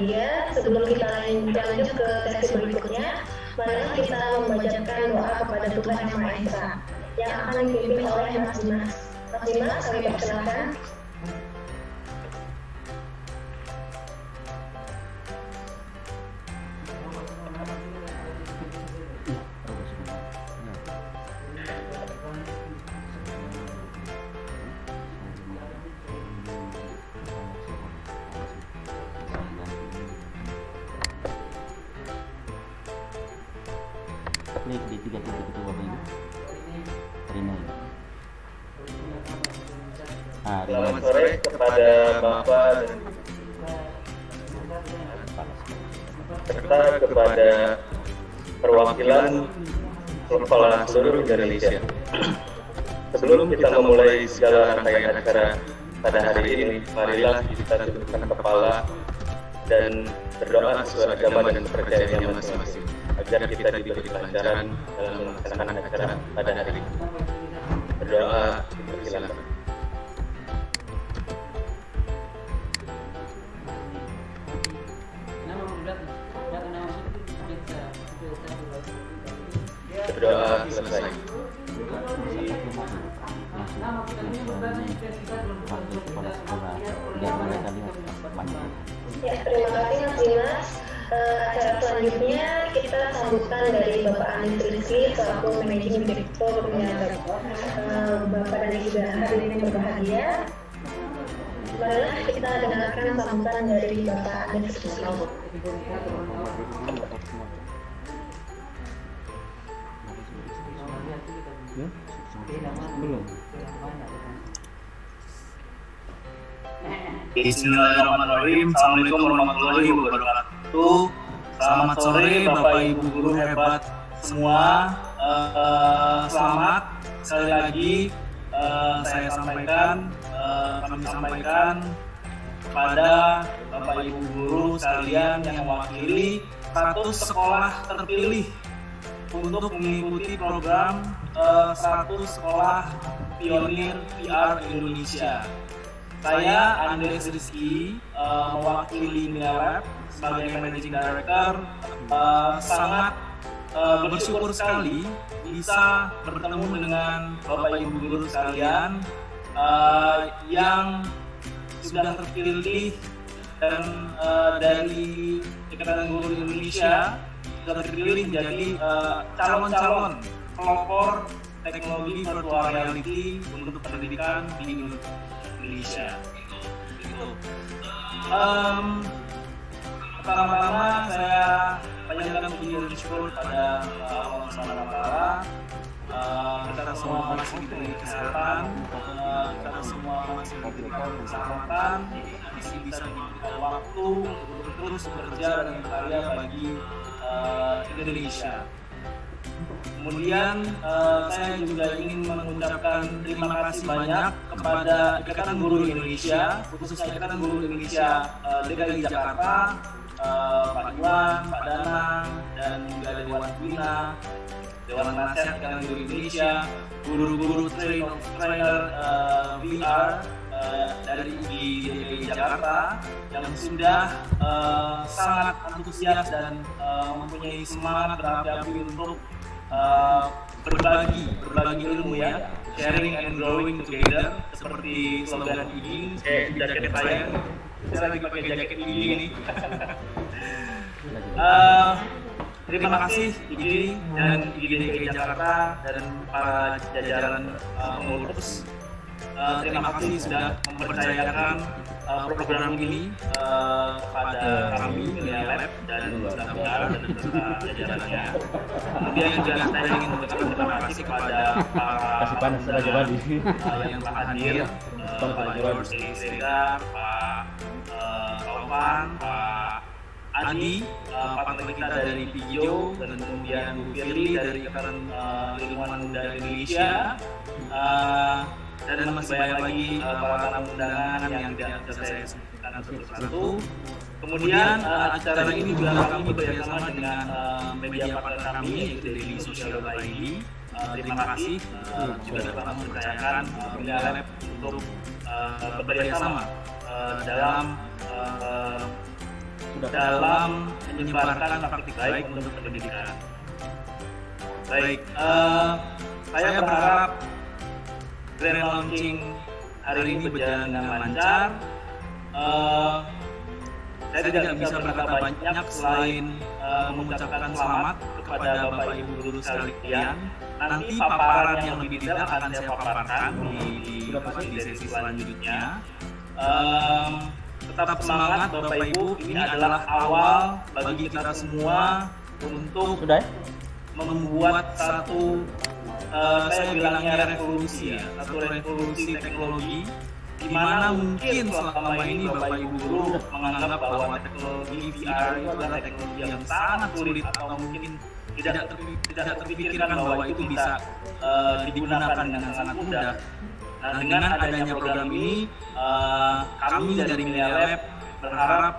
berbahagia. Sebelum kita lanjut ke sesi berikutnya, mari kita membacakan doa kepada Tuhan Yang Maha Esa yang akan dipimpin oleh Mas Dimas. Mas Dimas, kami persilakan. Klik di 3 titik itu Bapak Ibu. Terima. Selamat sore kepada Bapak dan serta kepada perwakilan kepala seluruh Indonesia. Sebelum kita memulai segala rangkaian acara pada hari ini, marilah kita tundukkan kepala dan berdoa sesuai agama dan kepercayaannya masing-masing, agar kita diberi kelancaran dalam melaksanakan acara pada hari ini. Berdoa, dipersilakan. Berdoa selesai. Ya, terima kasih Mas Dimas. Acara selanjutnya kita sambutan dari Bapak Anies Rizky selaku Managing Director Bapak dan juga hadirin yang berbahagia. Marilah kita dengarkan sambutan dari Bapak Anies Rizky. Belum. Bismillahirrahmanirrahim. Assalamualaikum warahmatullahi wabarakatuh. Selamat sore Bapak Ibu guru hebat semua. Selamat sekali lagi kami sampaikan kepada Bapak Ibu guru sekalian yang mewakili 100 sekolah terpilih untuk mengikuti program 100 sekolah pionir PR Indonesia. Saya Andreas Rizky, mewakili Milelab sebagai Managing Director, sangat bersyukur sekali bisa bertemu dengan Bapak Ibu guru sekalian yang sudah terpilih dan dari Ikatan Guru Indonesia sudah terpilih menjadi calon-calon pelopor teknologi virtual reality untuk pendidikan di Indonesia. Pertama-tama saya panjatkan puji dan syukur pada Allah Subhanahu wa Ta'ala. Kita semua masih diberi kesehatan, kita semua masih diberikan keselamatan, masih bisa diberikan waktu untuk terus bekerja dan berkarya bagi Indonesia. Kemudian saya juga ingin mengucapkan terima kasih banyak kepada Ikatan Guru Indonesia, khususnya Ikatan Guru Indonesia DKI Jakarta, Pak Iwan, Pak Danang, dan juga Dewan Pembina, Dewan Nasihat Ikatan Guru Indonesia, guru-guru trainer VR dari DKI Jakarta yang sudah sangat antusias dan mempunyai semangat berapi-api untuk berbagi ilmu ya, sharing and growing together, seperti slogan ini. Jaket saya lagi pakai jaket ini nih. Terima kasih IGD dan IGD Jakarta dan para jajaran pengurus. Terima kasih sudah mempercayakan program ini pada kami Milelab dan Staff dan jajarannya. Kemudian juga saya ingin mengucapkan terima kasih kepada para yang telah hadir, Pak George Serida, Pak Taufan, Pak Adi, Pak kita dari Pijo, dan kemudian Bu Firly dari Ikatan Ilmuwan Muda Indonesia. Dan masih banyak lagi para tamu undangan yang tidak bisa saya sebutkan satu-satu. Kemudian acara ini juga kami bekerjasama dengan media partner kami yaitu Daily Social.id. Terima kasih juga telah mempercayakan Milelab untuk bekerjasama dalam dalam menyebarkan praktik baik untuk pendidikan. Baik, saya berharap grand launching hari ini berjalan dengan lancar. Saya tidak bisa berkata banyak selain mengucapkan selamat kepada Bapak Ibu guru sekalian. Nanti paparan yang lebih detail akan saya paparkan di sesi selanjutnya. Tetap semangat Bapak Ibu, ini adalah awal bagi kita semua untuk membuat satu saya bilangnya revolusi ya, satu revolusi teknologi di mana mungkin selama ini Bapak Ibu guru menganggap bahwa teknologi VR itu adalah teknologi yang sangat sulit atau mungkin tidak terpikirkan bahwa itu bisa digunakan dengan sangat mudah. Nah, dengan adanya program ini, kami dari Millia Lab berharap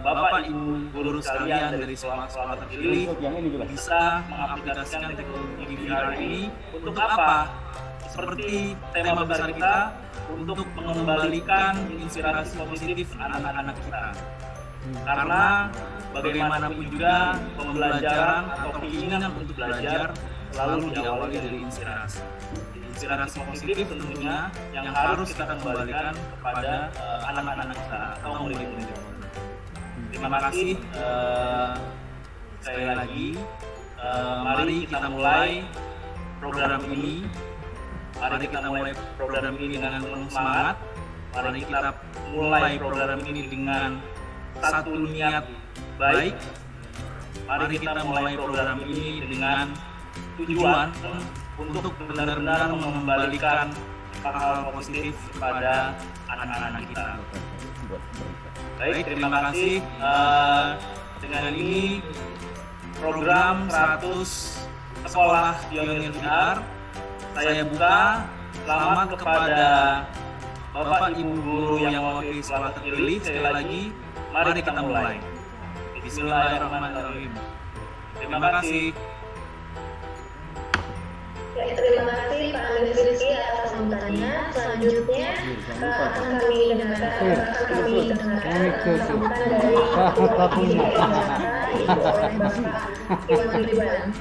Bapak Ibu guru sekalian dari sekolah-sekolah terpilih bisa mengaplikasikan teknologi VR ini untuk apa? Seperti tema besar kita, untuk mengembalikan inspirasi positif anak-anak kita. Karena bagaimanapun juga pembelajaran atau keinginan untuk belajar selalu diawali dari inspirasi. Inspirasi positif tentunya yang harus kita kembalikan kepada anak-anak kita atau murid-murid. Terima kasih sekali lagi. Mari kita mulai program ini. Mari kita mulai program ini dengan penuh semangat. Mari kita mulai program ini dengan satu niat baik. Mari kita mulai program ini dengan tujuan untuk benar-benar mengembalikan hal positif kepada anak-anak kita. Baik, terima kasih. Dengan ini program 100 Sekolah Pionir VR saya buka. Selamat kepada Bapak Ibu guru yang mewakili sekolah terpilih. Sekali lagi, mari kita mulai. Bismillahirrahmanirrahim. Terima kasih. Ya, terima kasih Pak Amir Rizky atas sambutannya. Selanjutnya akan kami dengarkan sambutan dari wakil Jakarta Ibu oleh Bapak Iwan Ridwan.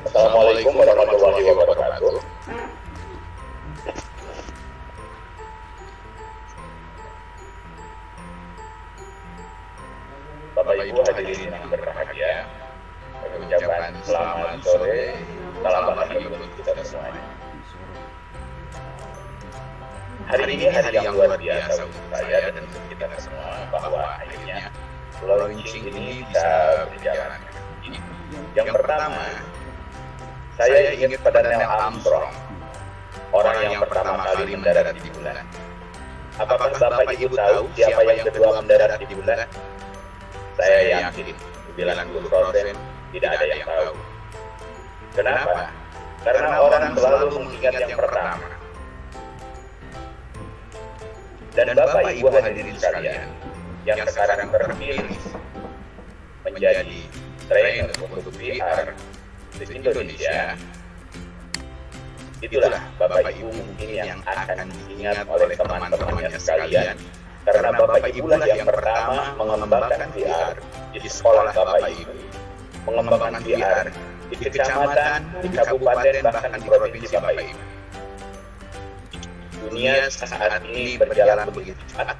Assalamualaikum warahmatullahi wabarakatuh. Bapak Ibu hadirin yang berbahagia, kami ucapkan selamat sore, salam pagi untuk kita semuanya. Hari ini hari yang luar biasa untuk saya dan untuk kita semua, bahwa akhirnya launching ini bisa berjalan. Yang pertama, saya ingat pada Neil Armstrong, orang yang pertama kali mendarat di bulan. Apakah Bapak Ibu tahu siapa yang kedua mendarat di bulan? Saya yakin 90% tidak ada yang tahu. Kenapa? Karena orang selalu mengingat yang pertama. Dan Bapak Ibu hadirin sekalian, yang sekarang terpilih menjadi trainer untuk VR di Indonesia, itulah Bapak Ibu mungkin yang akan diingat oleh teman-temannya sekalian, karena Bapak Ibu lah yang pertama mengembangkan VR di sekolah Bapak Ibu, mengembangkan VR di kecamatan, di kabupaten, bahkan di provinsi Bapak Ibu. Dunia saat ini berjalan begitu cepat,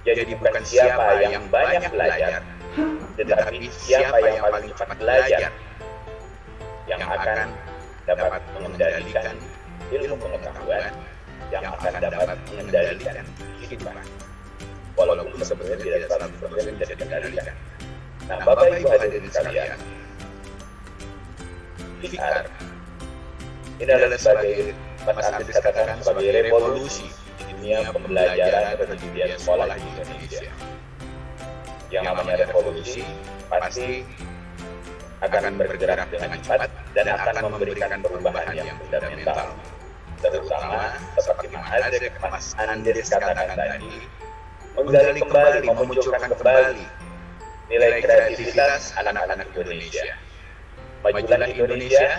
jadi bukan siapa yang banyak belajar, tetapi siapa yang paling cepat belajar yang akan dapat mengendalikan ilmu pengetahuan, yang akan dapat mengendalikan kehidupan. Walaupun sebenarnya tidak 100% bisa dikendalikan. Nah, Bapak Ibu hadirin sekalian, VR ini adalah sebagai Mas Andris katakan sebagai revolusi di dunia pembelajaran dan pendidikan sekolah di Indonesia. Yang namanya revolusi pasti akan bergerak dengan cepat dan akan memberikan perubahan yang fundamental. Terutama seperti Mas Andris katakan tadi, menggali kembali, memunculkan kembali nilai kreativitas anak-anak Indonesia. Majulah Indonesia,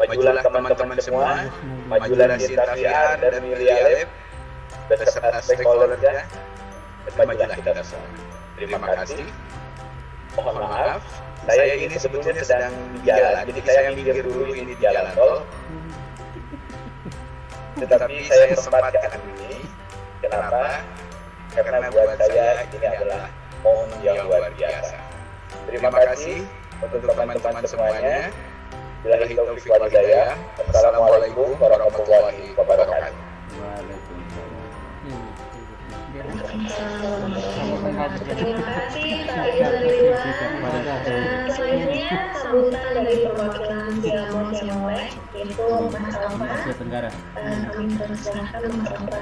majulah teman-teman semua, majulah Sinta VR dan Milia Lab beserta stakeholdernya, dan majulah kita semua. Terima kasih. Mohon maaf, saya ini sebetulnya sedang di jalan, jadi saya minggir dulu ini di jalan tol. Tetapi saya sempatkan ini, kenapa? Karena buat saya ini adalah momen yang luar biasa. Terima kasih untuk teman-teman semuanya. Billahi taufiq wal hidayah. Assalamualaikum warahmatullahi wabarakatuh. Terima kasih Pak Iwan Ridwan. Selanjutnya sambutan dari perwakilan Ciamis yang oleh yaitu Mas Alfa. Kami persilahkan Mas Alfa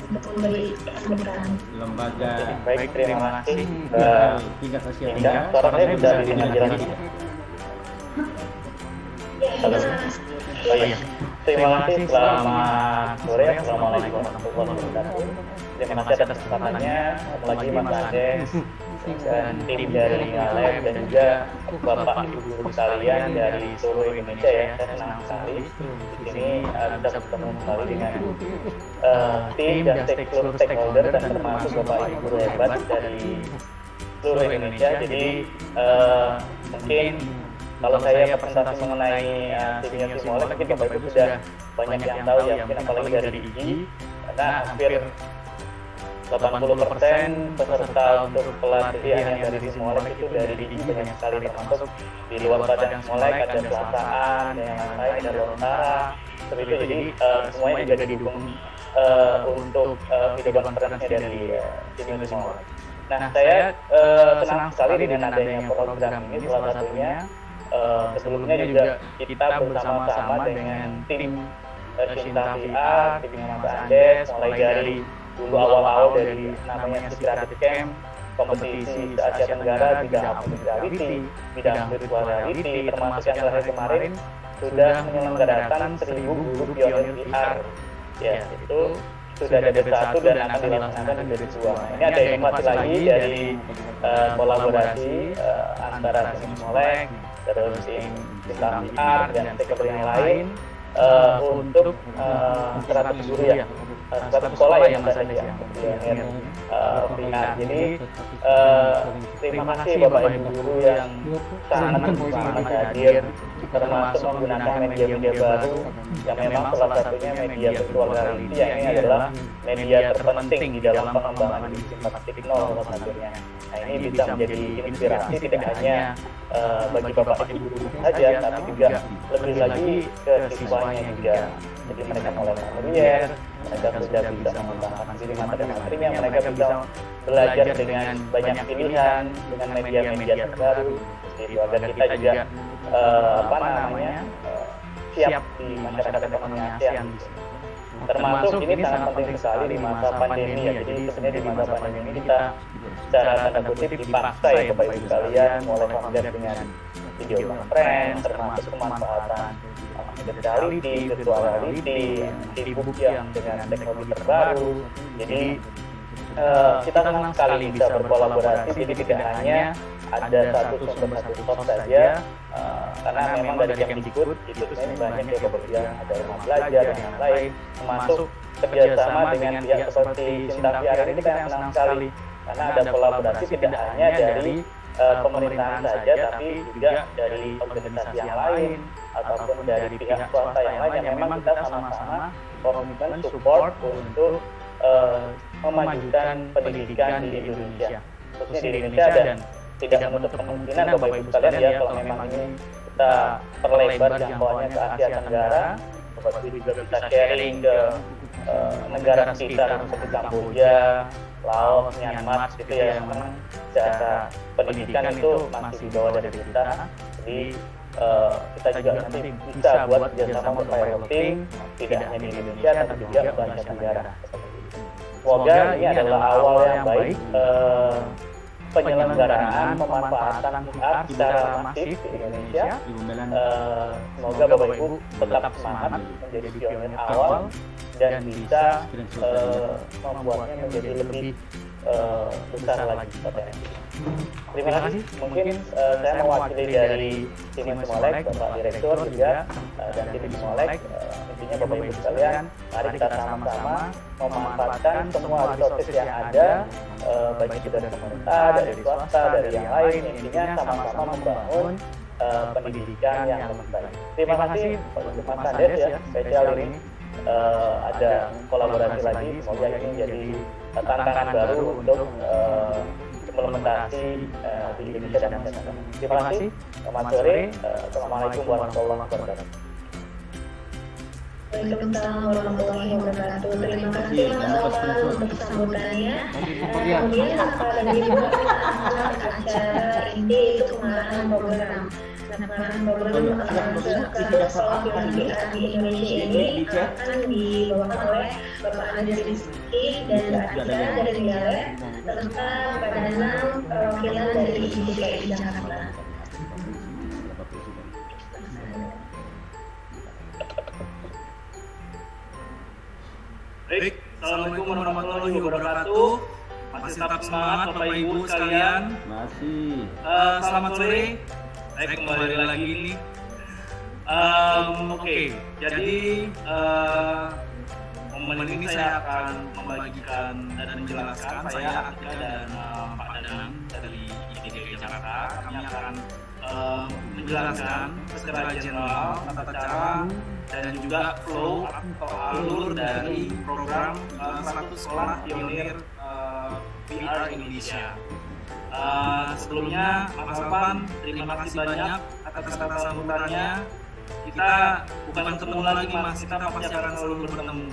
untuk memberi sambutan. Lembaga Baik, terima kasih. tingkat sosial Hingga suara saya sudah dengan jelas. Halo. Oh iya. Terima kasih. Selamat sore. Assalamualaikum warahmatullahi wabarakatuh. Terima kasih atas kesempatannya. Apalagi Mas Andes dan tim dari Ngalem dan juga Bapak Ibu guru sekalian dari seluruh Indonesia ya. Saya senang sekali di sini bisa bertemu kembali dengan tim dan stakeholder dan termasuk Bapak Ibu guru hebat dari seluruh Indonesia. Jadi mungkin kalau saya presentasi mengenai timnya Simolek, mungkin Bapak Ibu sudah banyak yang tahu ya, mungkin apalagi dari IGI, karena hampir 80% peserta untuk pelatihan yang dari Simolek itu dari IGI banyak sekali, termasuk di luar badan Simolek ada Pelasaan, ada yang lain, ada Lontara, seperti itu. Jadi semuanya juga didukung untuk video konferensi dari timnya Simolek. Nah, saya senang sekali dengan adanya program ini, salah satunya sebelumnya juga kita bersama-sama dengan tim Sinta VR, timnya Mas Andes, mulai dari dulu awal-awal dari namanya Creative Camp, kompetisi Asia Tenggara bidang augmented reality, bidang virtual reality, termasuk yang terakhir kemarin sudah menyelenggarakan 1000 guru pionir VR. Ya, itu sudah ada dari 1 dan akan dilaksanakan dari 2. Nah, ini ada inovasi lagi dari kolaborasi antara tim Simolek, terus tim Sinta VR dan stakeholder yang lain untuk 100 guru ya, 100 sekolah ya Mas Adi ya. Jadi terima kasih Bapak Ibu guru yang sangat hadir, termasuk menggunakan media-media baru yang memang salah satunya media virtual reality yang ini adalah media terpenting di dalam pengembangan industri 4.0 salah satunya. Nah, ini bisa menjadi inspirasi tidak hanya bagi Bapak Ibu guru saja, tapi juga lebih lagi ke siswanya juga. Jadi mereka mulai familiar, mereka sudah bisa mengembangkan diri materi-materinya, mereka bisa belajar dengan banyak pilihan, dengan media-media terbaru, gitu, agar kita juga siap di masyarakat ekonomi ASEAN. Termasuk ini sangat penting sekali di masa pandemi ya. Jadi sebenarnya di masa pandemi ini kita secara tanda kutip dipaksa ya Bapak Ibu sekalian mulai familiar dengan video conference, termasuk kemanfaatan augmented reality, virtual reality, e-book yang dengan teknologi terbaru. Jadi kita senang sekali bisa berkolaborasi, jadi tidak hanya ada satu sumber satu source saja, karena memang dari Kemdikbud itu sebenarnya banyak ya bekerja, ada rumah belajar dan yang lain, termasuk kerjasama dengan pihak seperti Sinta VR ini kan senang sekali, karena ada kolaborasi tidak hanya dari pemerintahan saja, tapi juga dari organisasi yang lain ataupun dari pihak swasta yang lain yang memang kita sama-sama komitmen support untuk memajukan pendidikan di Indonesia, khususnya di Indonesia, dan tidak menutup kemungkinan Bapak Ibu sekalian ya kalau memang ini kita perlebar jangkauannya ke Asia Tenggara, Bapak Ibu juga bisa sharing ke negara sekitar seperti Kamboja, Laos, Myanmar gitu ya, yang memang secara pendidikan itu masih di bawah dari kita. Jadi kita juga nanti bisa buat kerjasama piloting tidak hanya di Indonesia tapi juga di Asia Tenggara. Semoga ini adalah awal yang baik penyelenggaraan pemanfaatan VR secara masif di Indonesia. Semoga Bapak Ibu tetap semangat menjadi pionir awal dan bisa membuatnya menjadi lebih besar lagi potensi. Terima kasih. Mungkin saya mewakili dari tim Simolek, Bapak Direktur juga dan tim Simolek. Intinya Bapak Ibu sekalian, mari kita sama-sama memanfaatkan semua resources yang ada, baik itu dari pemerintah, dari swasta, dari yang lain. Intinya sama-sama membangun pendidikan yang lebih baik. Terima kasih Mas Sandes ya, spesial ini ada kolaborasi lagi. Semoga ini menjadi tantangan baru untuk implementasi di Indonesia dan Malaysia. Terima kasih. Selamat sore. Assalamualaikum warahmatullahi wabarakatuh. Waalaikumsalam warahmatullahi wabarakatuh. Terima kasih Mas Alvan untuk sambutannya. Kemudian pada minggu acara inti itu pengarahan program. Pengarahan program ke sekolah di Indonesia ini akan dibawakan oleh Bapak Andres Rizky dan Mbak Atika dari Dialek serta Badan Perwakilan dari DKI Jakarta. Baik, Assalamualaikum warahmatullahi wabarakatuh. Masih tetap semangat Bapak Ibu sekalian. Masih. Selamat sore. Baik, kembali lagi nih. Oke, jadi momen ini saya akan membagikan dan menjelaskan, saya Atika dan Pak Danang dari IDKI Jakarta. Kami akan menjelaskan secara general tata cara dan juga flow atau alur dari program 100 sekolah pionir PR Indonesia. Sebelumnya Mas Alvan, terima kasih banyak atas kata sambutannya. Kita bukan ketemu lagi Mas, kita pasti akan selalu bertemu.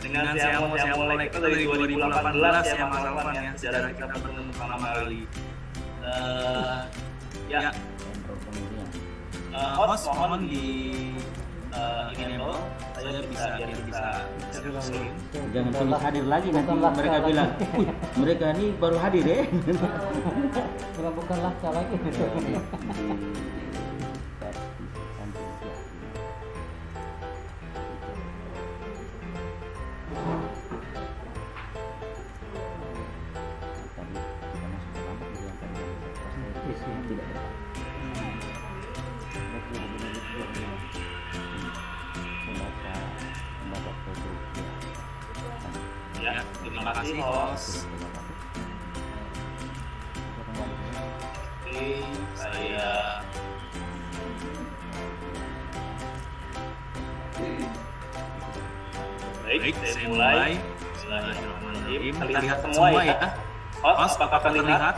Dengan saya mulai itu dari 2018 ya Mas Alvan ya, sejarah kita bertemu pertama kali. Ya, host mohon di enable saya bisa screen. Jangan tulis hadir lagi, nanti mereka bilang, mereka ini baru hadir ya. Bukanlah lagi. Ya, terima kasih host. Oke, saya baik, saya mulai. Bismillahirrahmanirrahim. Terlihat semua ya. Host, apakah terlihat?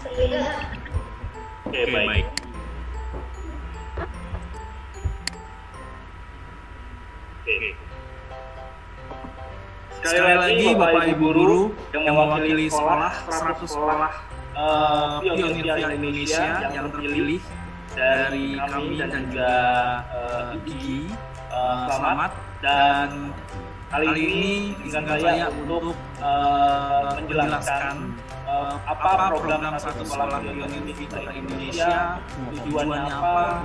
Terlihat. Oke, baik. Sekali lagi Bapak Ibu guru yang mewakili sekolah 100 sekolah pionir PR Indonesia yang terpilih dari kami dan juga IGI, selamat. Dan kali ini dengan saya untuk menjelaskan apa program 100 sekolah pionir PR Indonesia, tujuannya apa,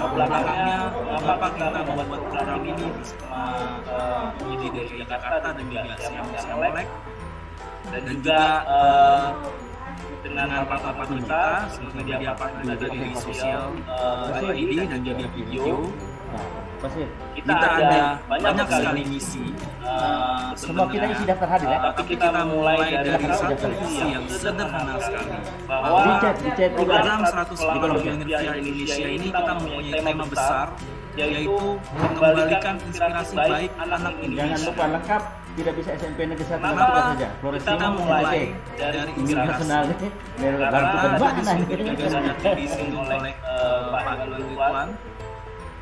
belakangnya mengapa kita membuat program ini bersama IDKI Jakarta dan juga Simolek, dan juga dengan rapat-rapat kita seperti media partner dari sosial ID dan juga video. Kita ada banyak sekali misi. Semua kita isi daftar hadir ya. Tapi kita mulai dari satu visi yang sederhana sekali, bahwa program 100 sekolah pionir PR Indonesia ini kita mempunyai tema besar, yaitu mengembalikan inspirasi baik anak Indonesia. Jangan lupa lengkap, tidak bisa SMP Negeri 1 Kenapa saja. kita mulai dari inspirasi? Nasional Karena juga sudah disinggung oleh Pak Iwan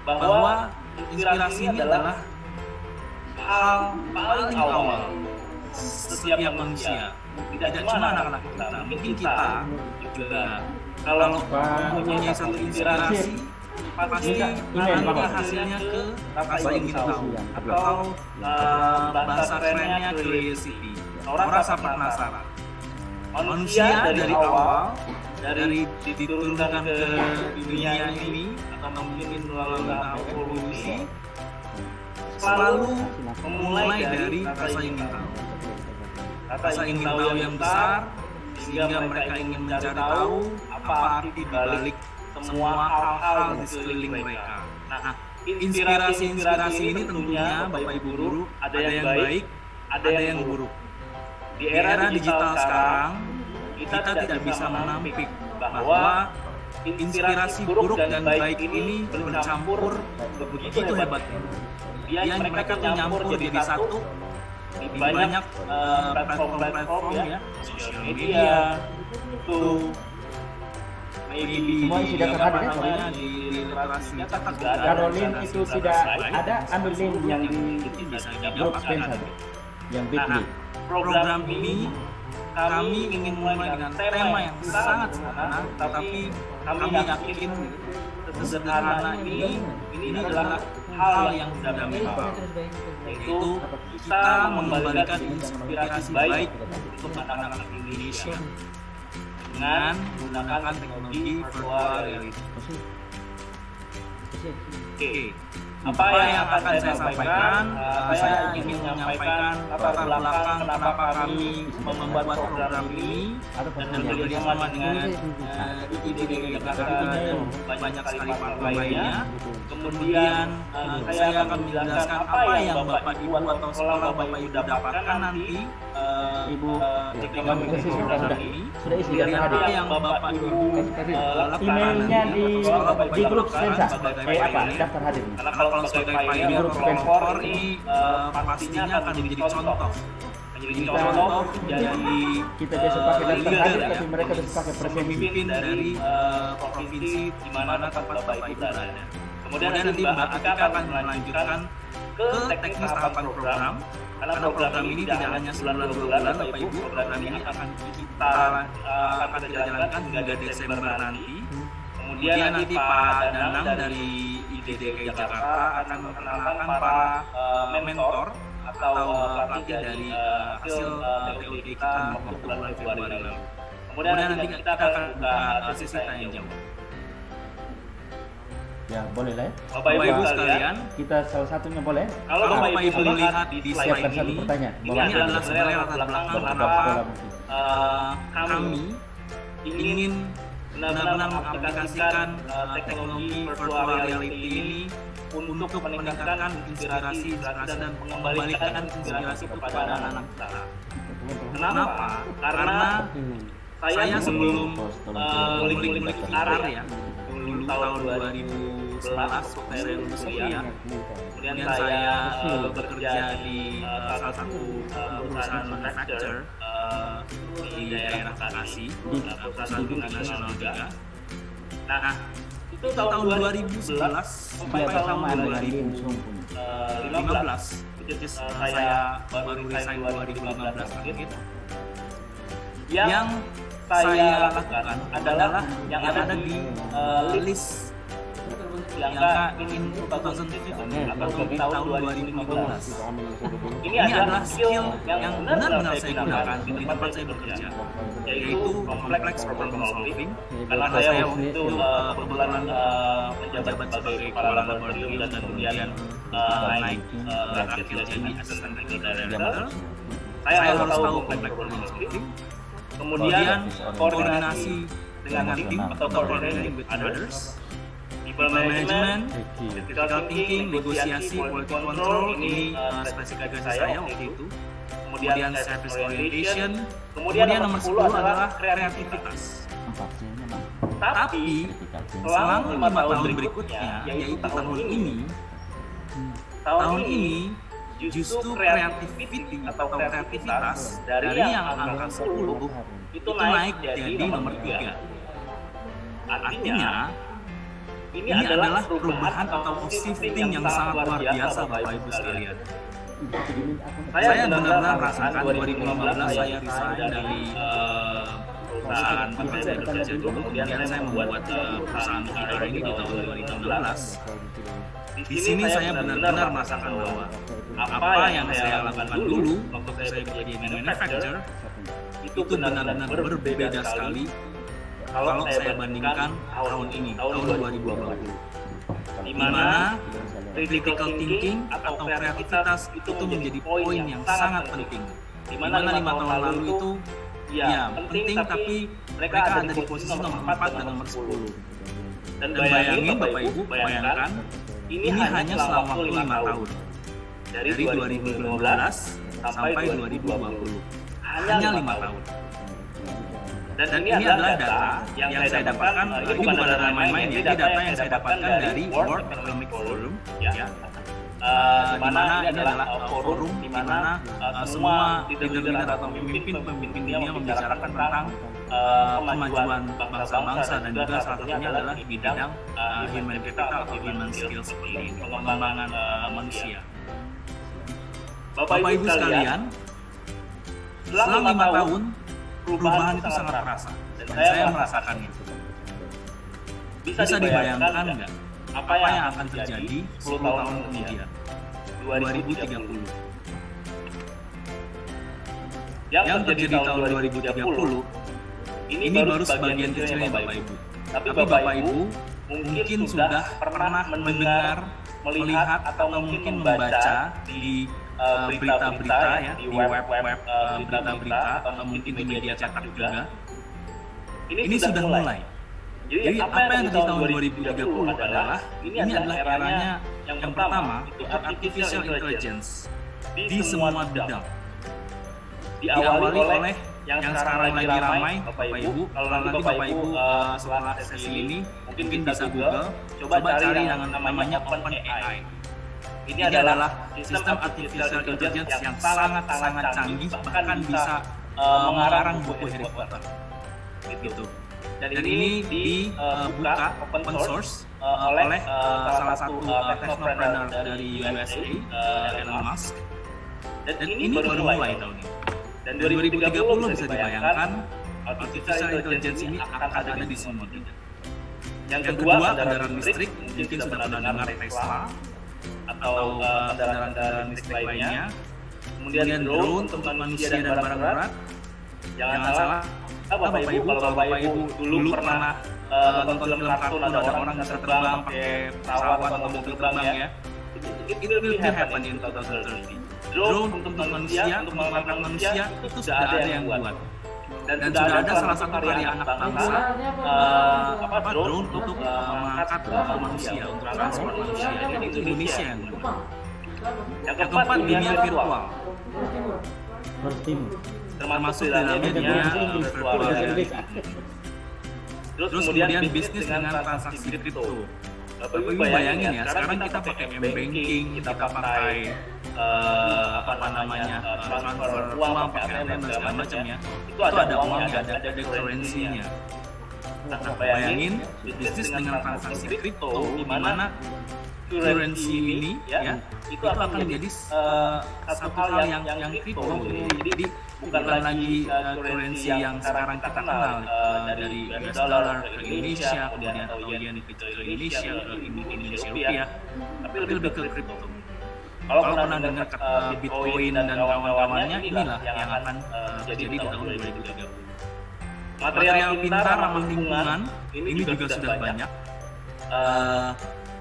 bahwa inspirasi ini adalah hal paling awal setiap manusia. Tidak cuma anak-anak kita, mungkin kita juga kalau mempunyai satu inspirasi pasti nanti hasilnya ke rasa ingin tahu atau bahasa kerennya curiosity, rasa penasaran. Manusia dari awal, dari diturunkan ke dunia ini atau mungkin melalui tahap evolusi, selalu memulai dari rasa ingin tahu. Rasa ingin tahu yang besar, sehingga mereka ingin mencari tahu apa arti dibalik semua hal-hal di sekeliling mereka. Nah, inspirasi ini tentunya Bapak Ibu guru ada yang baik, ada yang buruk. Di era digital sekarang, kita tidak bisa menampik bahwa inspirasi buruk dan baik ini bercampur begitu hebatnya. Yang mereka tuh nyampur jadi satu di banyak platform-platform ya, sosial media, itu Semua sudah terhadir ya, namanya di literasi cetak juga ada. Caroline itu tidak ada, ambil link yang di bisa grup didapatkan. satu yang Nah, Bitly. program ini kami ingin mulai dengan tema yang sangat sederhana, tapi kami yakin sederhana ini adalah hal yang sudah kami paham, yaitu kita mengembalikan inspirasi baik untuk anak-anak Indonesia dengan menggunakan teknologi virtual reality. Oke, apa yang akan saya sampaikan? Saya ingin menyampaikan latar belakang kenapa kami membuat program ini dan bekerjasama dengan IDD Jakarta dan banyak sekali partner lainnya. Kemudian saya akan menjelaskan apa yang Bapak Ibu atau sekolah Bapak Ibu dapatkan nanti Ibu ketika mengikuti program ini. sudah isi dan Apa hadir. yang Bapak Ibu lakukan Emailnya nanti di atau sekolah Bapak Ibu grup lakukan Sensa. sebagai Apa? pioneer. Daftar hadir. Karena kalau sebagai pioneer atau pelopor ini pastinya akan menjadi contoh. Menjadi contoh, jadi Kita biasa pakai daftar leader hadir, ya, tapi mereka harus pakai presentasi. pemimpin dari provinsi di mana tempat Bapak Ibu berada. Kemudian nanti Mbak Atika akan melanjutkan ke teknis tahapan program. Karena program ini tidak hanya sebulan 2 bulan Bapak Ibu, program ini akan kita jalankan hingga Desember nanti. Kemudian nanti Pak Danang dari IDD Jakarta akan memperkenalkan para mentor atau pelatih dari hasil TOD kita waktu bulan Februari lalu. Kemudian nanti kita akan buka sesi tanya jawab. Ya, boleh lah ya. Bapak Ibu sekalian, Kita salah satunya boleh. kalau Bapak Ibu lihat di slide Siapkan satu ini, pertanyaan. ini adalah sebenarnya latar belakang kenapa kami ingin benar-benar mengaplikasikan teknologi virtual reality ini untuk meningkatkan inspirasi dan mengembalikan inspirasi kepada anak-anak kita. Kenapa? Karena saya sebelum mengulik karir ya, dulu tahun 2011 waktu saya lulus kuliah, kemudian saya bekerja di salah satu perusahaan manufacturer di daerah Bekasi, perusahaan multinasional juga. Nah, itu tahun 2011 sampai tahun 2015, which is saya baru resign 2015 akhir. Yang saya lakukan adalah yang ada di list yang in 2015 atau tahun 2015. Ini adalah skill yang benar-benar saya gunakan di tempat saya bekerja, yaitu complex problem solving. Karena saya waktu itu kebetulan menjabat sebagai kepala laboratorium dan kemudian naik terakhir jadi asisten technical director. Saya harus tahu complex problem solving. Kemudian koordinasi dengan tim atau coordinating with others, people management, critical thinking, negosiasi, quality control, ini spesifikasi saya waktu itu. Kemudian service orientation, kemudian nomor 10 adalah kreativitas. Tapi selama 5 tahun berikutnya, yaitu tahun ini justru kreativiti atau kreativitas dari yang angka 10 itu naik jadi nomor 3. Artinya ini adalah perubahan atau shifting yang sangat luar biasa Bapak Ibu sekalian. Saya benar-benar merasakan 2015 saya resign dari perusahaan tempat saya bekerja dulu, kemudian saya membuat perusahaan kita ini di tahun 2016. Di sini saya benar-benar merasakan bahwa apa yang saya lakukan dulu waktu saya bekerja di manufacturer itu benar-benar berbeda sekali kalau saya bandingkan tahun ini, tahun 2020, di mana critical thinking atau kreativitas itu menjadi poin yang sangat penting. Di mana 5 tahun lalu itu ya penting, tapi mereka ada di posisi nomor 4 dan nomor 10. Dan bayangin Bapak Ibu, bayangkan ini hanya selama waktu 5 tahun. Dari 2015 sampai 2020. Hanya 5 tahun. Dan ini adalah data yang saya dapatkan, ini bukan data main-main ya, ini data yang saya dapatkan dari World Economic Forum, ya. Di mana ini adalah forum di mana semua leader-leader atau pemimpin dunia membicarakan tentang kemajuan bangsa-bangsa, dan juga salah satunya adalah di bidang human capital atau human skills, seperti ini, pengembangan manusia. Bapak Ibu sekalian, setelah 5 tahun perubahan itu sangat terasa, dan saya merasakannya. Bisa dibayangkan nggak apa yang akan terjadi 10 tahun kemudian, 2030? Yang terjadi di tahun 2030 ini baru sebagian kecilnya Bapak Ibu. Tapi Bapak Ibu mungkin sudah pernah mendengar, melihat, atau mungkin membaca di berita-berita ya, di web berita-berita, atau mungkin di media cetak juga. Ini sudah mulai. Jadi apa yang terjadi tahun 2030 adalah ini adalah eranya yang pertama, itu artificial intelligence di semua bidang. Diawali oleh yang sekarang lagi ramai Bapak Ibu. Kalau nanti Bapak Ibu setelah sesi ini mungkin bisa Google, coba cari yang namanya OpenAI. Ini adalah sistem artificial intelligence yang sangat canggih, bahkan bisa mengarang buku Harry Potter. Gitu. Dan ini dibuka open source oleh salah satu technopreneur dari USA, Elon Musk. Dan ini baru mulai tahun ini. Dan 2030 bisa dibayangkan artificial intelligence ini akan ada di semua bidang. Yang kedua, kendaraan listrik. Mungkin sudah pernah dengar Tesla atau kendaraan listrik lainnya. Kemudian drone untuk manusia dan barang berat. Jangan salah, Bapak Ibu, kalau Bapak Ibu dulu pernah nonton film kartun ada orang bisa terbang pakai pesawat atau mobil terbang ya. It will happen in 2030. Drone untuk manusia, untuk mengembangkan manusia itu sudah ada yang buat. Dan sudah ada salah satu karya anak bangsa, drone untuk mengangkat manusia, untuk transport manusia. Jadi itu Indonesia yang buat. Yang keempat, dunia virtual. Termasuk dalamnya dunia virtual. Terus kemudian bisnis dengan transaksi kripto. Bapak Ibu bayangin ya, sekarang kita pakai m-banking, kita pakai transfer uang, pakai ATM dan segala macam ya. Itu ada uangnya, ada currency-nya. Nah, bayangin bisnis dengan transaksi kripto, di mana currency ini ya itu akan menjadi satu hal yang kripto. Jadi bukan lagi currency yang sekarang kita kenal dari US dollar ke Indonesia, kemudian atau yen ke Indonesia, ke Indonesia rupiah, tapi lebih ke kripto. Kalau pernah dengar Bitcoin dan kawan-kawannya, inilah yang akan terjadi di tahun 2030. Material pintar ramah lingkungan ini juga sudah banyak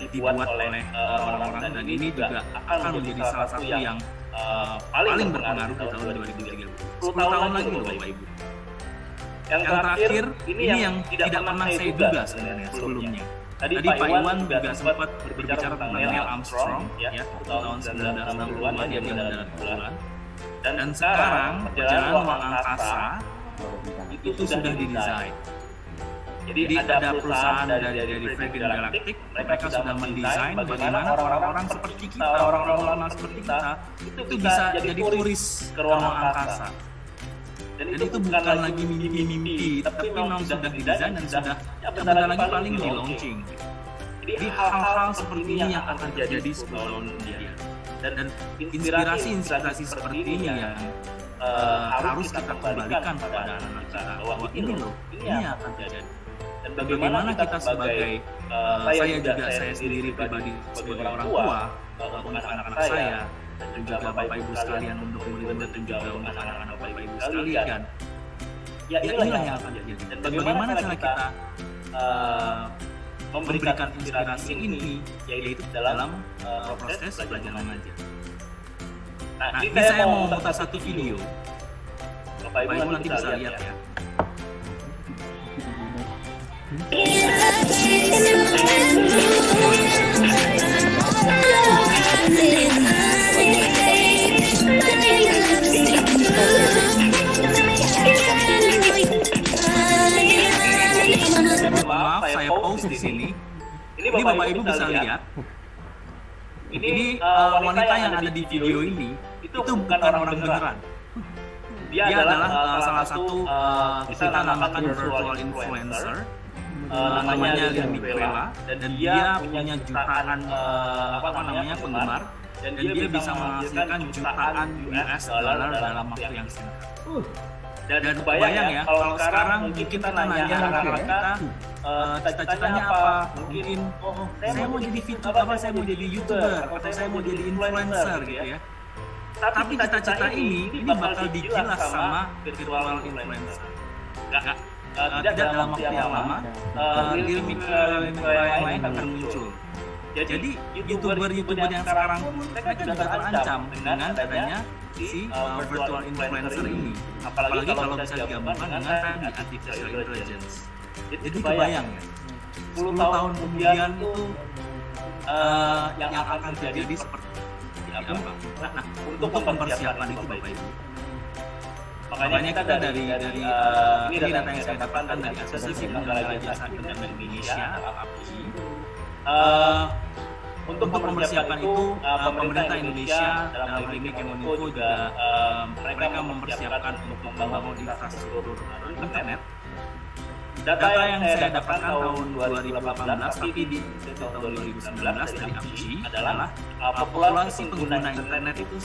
dibuat oleh orang-orang, dan ini juga akan menjadi salah satu yang paling berpengaruh di tahun 2030. 10 tahun lagi loh Bapak Ibu. Yang terakhir, ini yang tidak pernah saya duga sebenarnya sebelumnya. Tadi Pak Iwan juga sempat berbicara tentang Neil Armstrong ya, tahun 1960-an dia mendarat ke bulan. Dan sekarang perjalanan ruang angkasa itu sudah didesain. Jadi ada perusahaan dari Virgin Galactic, mereka sudah mendesain bagaimana orang-orang seperti kita, orang-orang normal seperti kita itu bisa jadi turis ke ruang angkasa. Dan itu bukan lagi mimpi-mimpi, tapi memang sudah didesain dan sudah bentar lagi paling di launching. Jadi hal-hal seperti ini yang akan terjadi 10 tahun kemudian. Dan inspirasi seperti ini yang harus kita kembalikan kepada anak-anak kita, bahwa ini loh, ini yang akan terjadi. Dan bagaimana kita sebagai saya sendiri pribadi sebagai orang tua untuk anak-anak saya, dan juga Bapak Ibu sekalian untuk murid-murid, dan juga untuk anak-anak Bapak Ibu sekalian, ya inilah yang akan terjadi. Dan bagaimana cara kita memberikan inspirasi ini yaitu dalam proses belajar mengajar. Nah, ini saya mau mutar satu video. Bapak Ibu nanti bisa lihat ya. Maaf, saya pause di sini. Ini Bapak Ibu bisa lihat. Ini wanita yang ada di video ini itu bukan orang beneran. Dia adalah salah satu kita namakan virtual influencer. Namanya Lily Miquela, dan dia punya jutaan penggemar, dan dia bisa menghasilkan jutaan US dollar dalam waktu yang singkat. Dan kebayang ya, kalau sekarang mungkin kita nanya anak-anak kita cita-citanya apa? Mungkin saya mau jadi saya mau jadi YouTuber, atau saya mau jadi influencer gitu ya. Tapi cita-cita ini bakal digilas sama virtual influencer. Tidak dalam waktu yang lama, Lily Miquela yang lain akan muncul. Jadi YouTuber yang sekarang mereka juga terancam dengan adanya si virtual influencer ini. Apalagi kalau bisa digabungkan dengan tadi artificial intelligence. Jadi kebayang ya, 10 tahun kemudian itu yang akan terjadi seperti apa? Nah, untuk mempersiapkan itu Bapak Ibu. Makanya kita dari ini data yang saya dapatkan dari Asosiasi Penyelenggara Jasa Internet Indonesia (API). Untuk mempersiapkan itu, pemerintah Indonesia dalam hal ini Kemeninfo juga mereka mempersiapkan untuk membangun infrastruktur internet. Data yang saya dapatkan tahun 2018 tapi di tahun 2019 dari API adalah populasi pengguna internet itu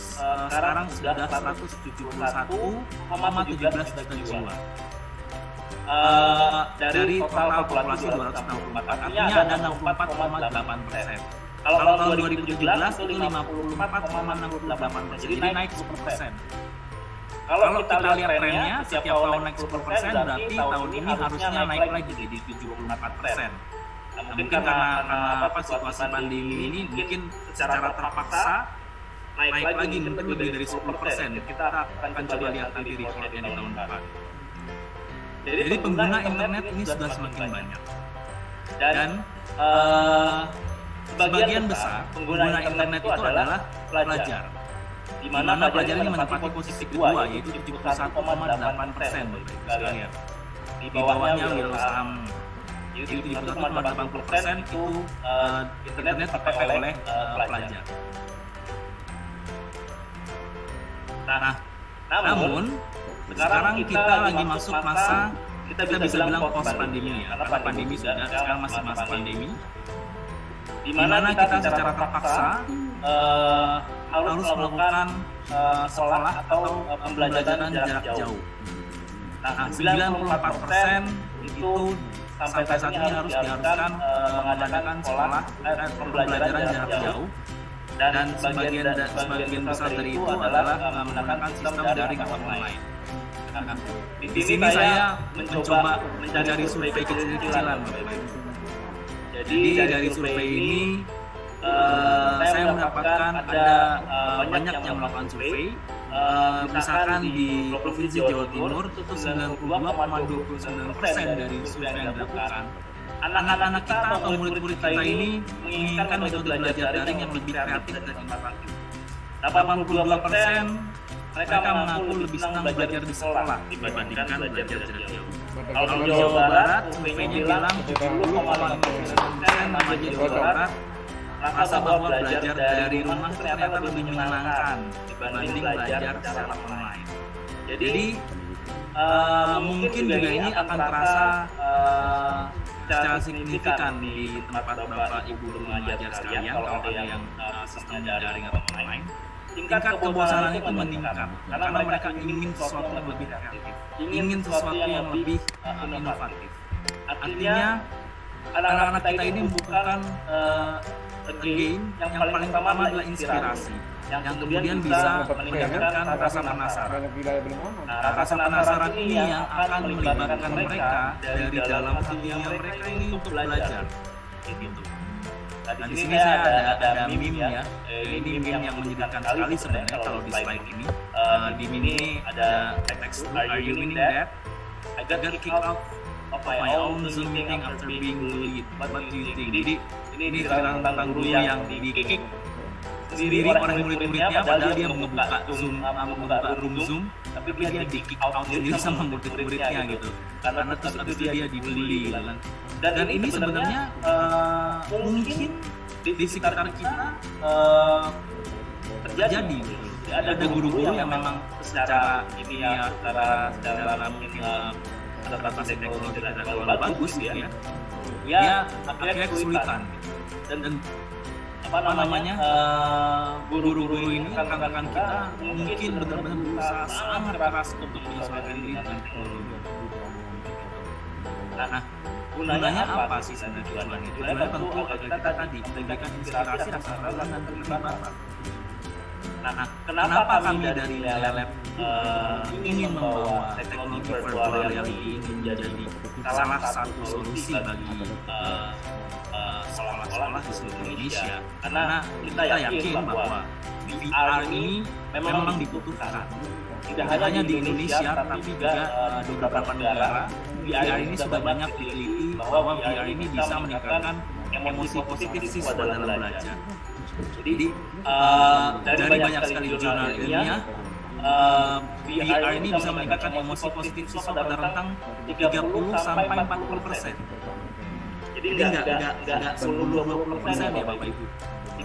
sekarang sudah 171,17 juta jiwa. Dari total populasi 264, artinya ada 64,8%. Kalau tahun 2017 itu 54,68%, jadi naik 10%. Kalau kita lihat trennya, setiap tahun naik 10%, berarti tahun ini harusnya naik lagi jadi 74%. Nah, mungkin karena situasi pandemi ini mungkin secara terpaksa naik lagi mungkin lebih dari 10%. Kita akan coba lihat nanti reportnya di tahun depan. Jadi pengguna internet ini sudah semakin banyak. Dan sebagian besar pengguna internet itu adalah pelajar. Di mana pelajar ini menempati posisi kedua, yaitu 71,8%. Di bawahnya wirausaha, yaitu 71,80% itu internet dipakai oleh pelajar. Nah, namun sekarang kita lagi masuk masa kita bisa bilang post pandemi ya, karena pandemi sudah, sekarang masih masa pandemi, di mana kita secara terpaksa harus melakukan sekolah atau pembelajaran jarak jauh. Nah, 94% itu sampai saat ini harus diharuskan mengadakan sekolah pembelajaran jarak jauh, dan sebagian besar dari itu adalah menggunakan sistem daring atau online. Nah, di sini saya mencoba mencari survei kecil-kecilan, Bapak Ibu. Jadi dari survei ini saya mendapatkan ada banyak yang melakukan survei. Misalkan di Provinsi Jawa Timur itu 92,29% dari survei yang dilakukan. Anak-anak kita atau murid-murid kita ini menginginkan metode belajar daring yang lebih kreatif dan inovatif. 82% mereka mengaku lebih senang belajar di sekolah dibandingkan belajar jarak jauh. Kalau di Jawa Barat, surveinya bilang 70,5% remaja di Jawa Barat merasa bahwa belajar dari rumah ternyata lebih menyenangkan dibanding belajar secara online. Jadi mungkin juga ini akan terasa secara signifikan di tempat Bapak Ibu mengajar sekalian kalau ada yang sistemnya daring atau online. Tingkat kebosanan itu meningkat karena mereka ingin sesuatu yang lebih kreatif, ingin sesuatu yang lebih inovatif. Artinya anak-anak kita ini membutuhkan game yang paling utama adalah inspirasi, yang kemudian bisa meningkatkan rasa penasaran. Nah, rasa penasaran ini yang akan melibatkan mereka dari dalam dunia mereka ini untuk belajar. gitu. Nah, di sini saya ada meme ya. Ini meme yang menyedihkan sekali sebenarnya kalau di slide ini. Di meme ini ada text, "Are you meaning that I got kicked out of my own Zoom meeting after being bullied? What do you think?" Jadi ini tentang guru yang di-kick sendiri oleh murid-muridnya, padahal dia membuka room Zoom, tapi dia di-kick out sendiri sama murid-muridnya gitu. Karena terus habis itu dia dibully gitu kan. Dan ini sebenarnya mungkin di sekitar kita terjadi gitu. Ada guru-guru yang memang secara ini ya, secara mungkin adaptasi teknologi tidak terlalu bagus ya. Ya akhirnya kesulitan gitu. Dan apa namanya guru-guru ini rekan-rekan kita mungkin benar-benar berusaha sangat keras untuk menyesuaikan diri dengan teknologi. Nah, gunanya apa sih sebenarnya tujuan itu? Tujuannya tentu agar kita tadi memberikan inspirasi, rasa teladan dan keterlibatan. Nah, kenapa kami dari Lelep ingin membawa teknologi virtual reality ini menjadi salah satu solusi bagi sekolah-sekolah di seluruh Indonesia? Karena kita yakin bahwa VR ini memang dibutuhkan. Tidak hanya di Indonesia, tapi juga di beberapa negara. VR ini sudah banyak diteliti bahwa VR ini bisa meningkatkan emosi positif siswa dalam belajar. Jadi dari banyak sekali jurnal ilmiah, VR ini bisa meningkatkan emosi positif siswa pada rentang 30 sampai 40%. Jadi nggak 10-20% ya Bapak Ibu.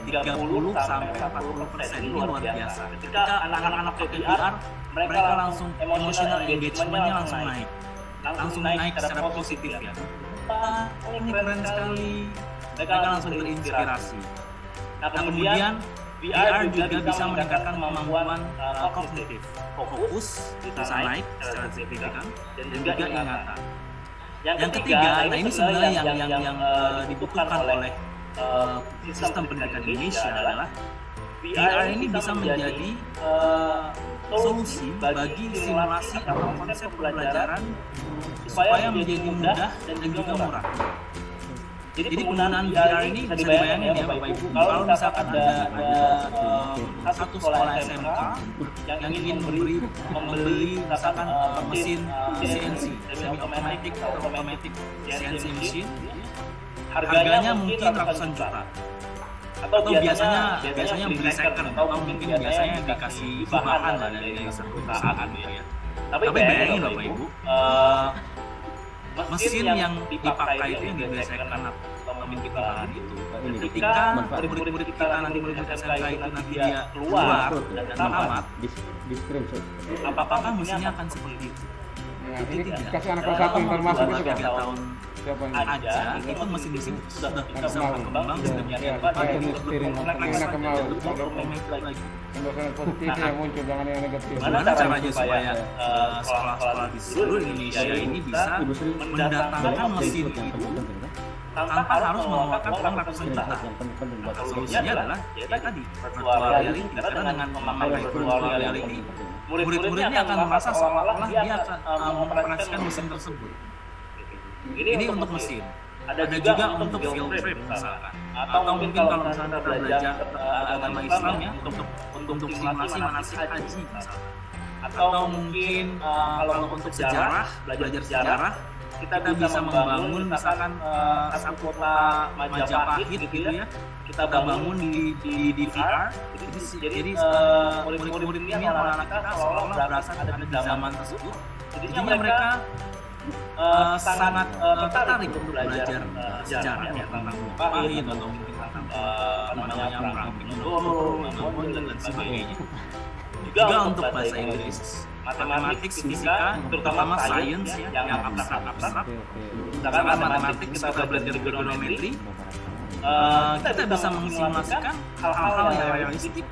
30 sampai 40% ini luar biasa. Ketika anak-anak pakai VR, mereka langsung emotional engagement-nya langsung naik secara positif ya. Ini keren sekali. Mereka langsung terinspirasi. Nah kemudian VR juga bisa meningkatkan kemampuan kognitif, fokus bisa naik secara signifikan dan juga ingatan. Yang ketiga, nah ini sebenarnya yang dibutuhkan oleh sistem pendidikan Indonesia adalah VR ini bisa menjadi solusi bagi simulasi atau konsep pembelajaran supaya menjadi mudah dan juga murah. Jadi penggunaan VR ini bisa dibayangin ya Bapak Ibu, kalau misalkan ada satu sekolah SMK yang ingin membeli misalkan mesin CNC, semi automatic atau automatic CNC machine, harganya mungkin ratusan juta. Atau biasanya beli second, atau mungkin biasanya dikasih bahan lah dari satu perusahaan ya. Tapi bayangin Bapak Ibu, mesin yang dipakai itu yang dibiasakan anak memiliki bahan itu. Ketika murid-murid kita nanti murid-murid SMK itu nanti dia keluar dan tamat, apakah mesinnya akan seperti itu? Ini kasih anak kelas 1 informasi itu kan? 3 tahun aja itu mesin-mesin sudah bisa berkembang sedemikian rupa dan Pembahasan positif yang muncul, jangan yang negatif. Gimana caranya supaya sekolah-sekolah di seluruh Indonesia ini bisa mendatangkan mesin itu tanpa harus mengeluarkan uang ratusan juta? Solusinya adalah ya tadi virtual reality. Karena dengan memakai virtual reality, murid-muridnya akan merasa seolah-olah dia akan mengoperasikan mesin tersebut. Ini untuk mesin. Ada juga untuk field trip misalkan. Atau mungkin kalau misalnya kita belajar agama Islam ya, untuk simulasi manasik haji misalkan. Atau mungkin kalau untuk sejarah, belajar sejarah, kita bisa membangun misalkan satu kota Majapahit gitu ya. Kita bangun di VR. Jadi murid-murid ini anak-anak kita seolah-olah berasa ada di zaman tersebut. Jadinya mereka sangat tertarik untuk belajar sejarah ya, tentang Majapahit atau mungkin tentang namanya perang Pinodoro, Mongol dan sebagainya. Juga untuk bahasa Inggris, matematik, fisika, terutama sains ya, yang abstrak. Misalkan matematik kita belajar trigonometri, kita bisa mensimulasikan hal-hal yang realistik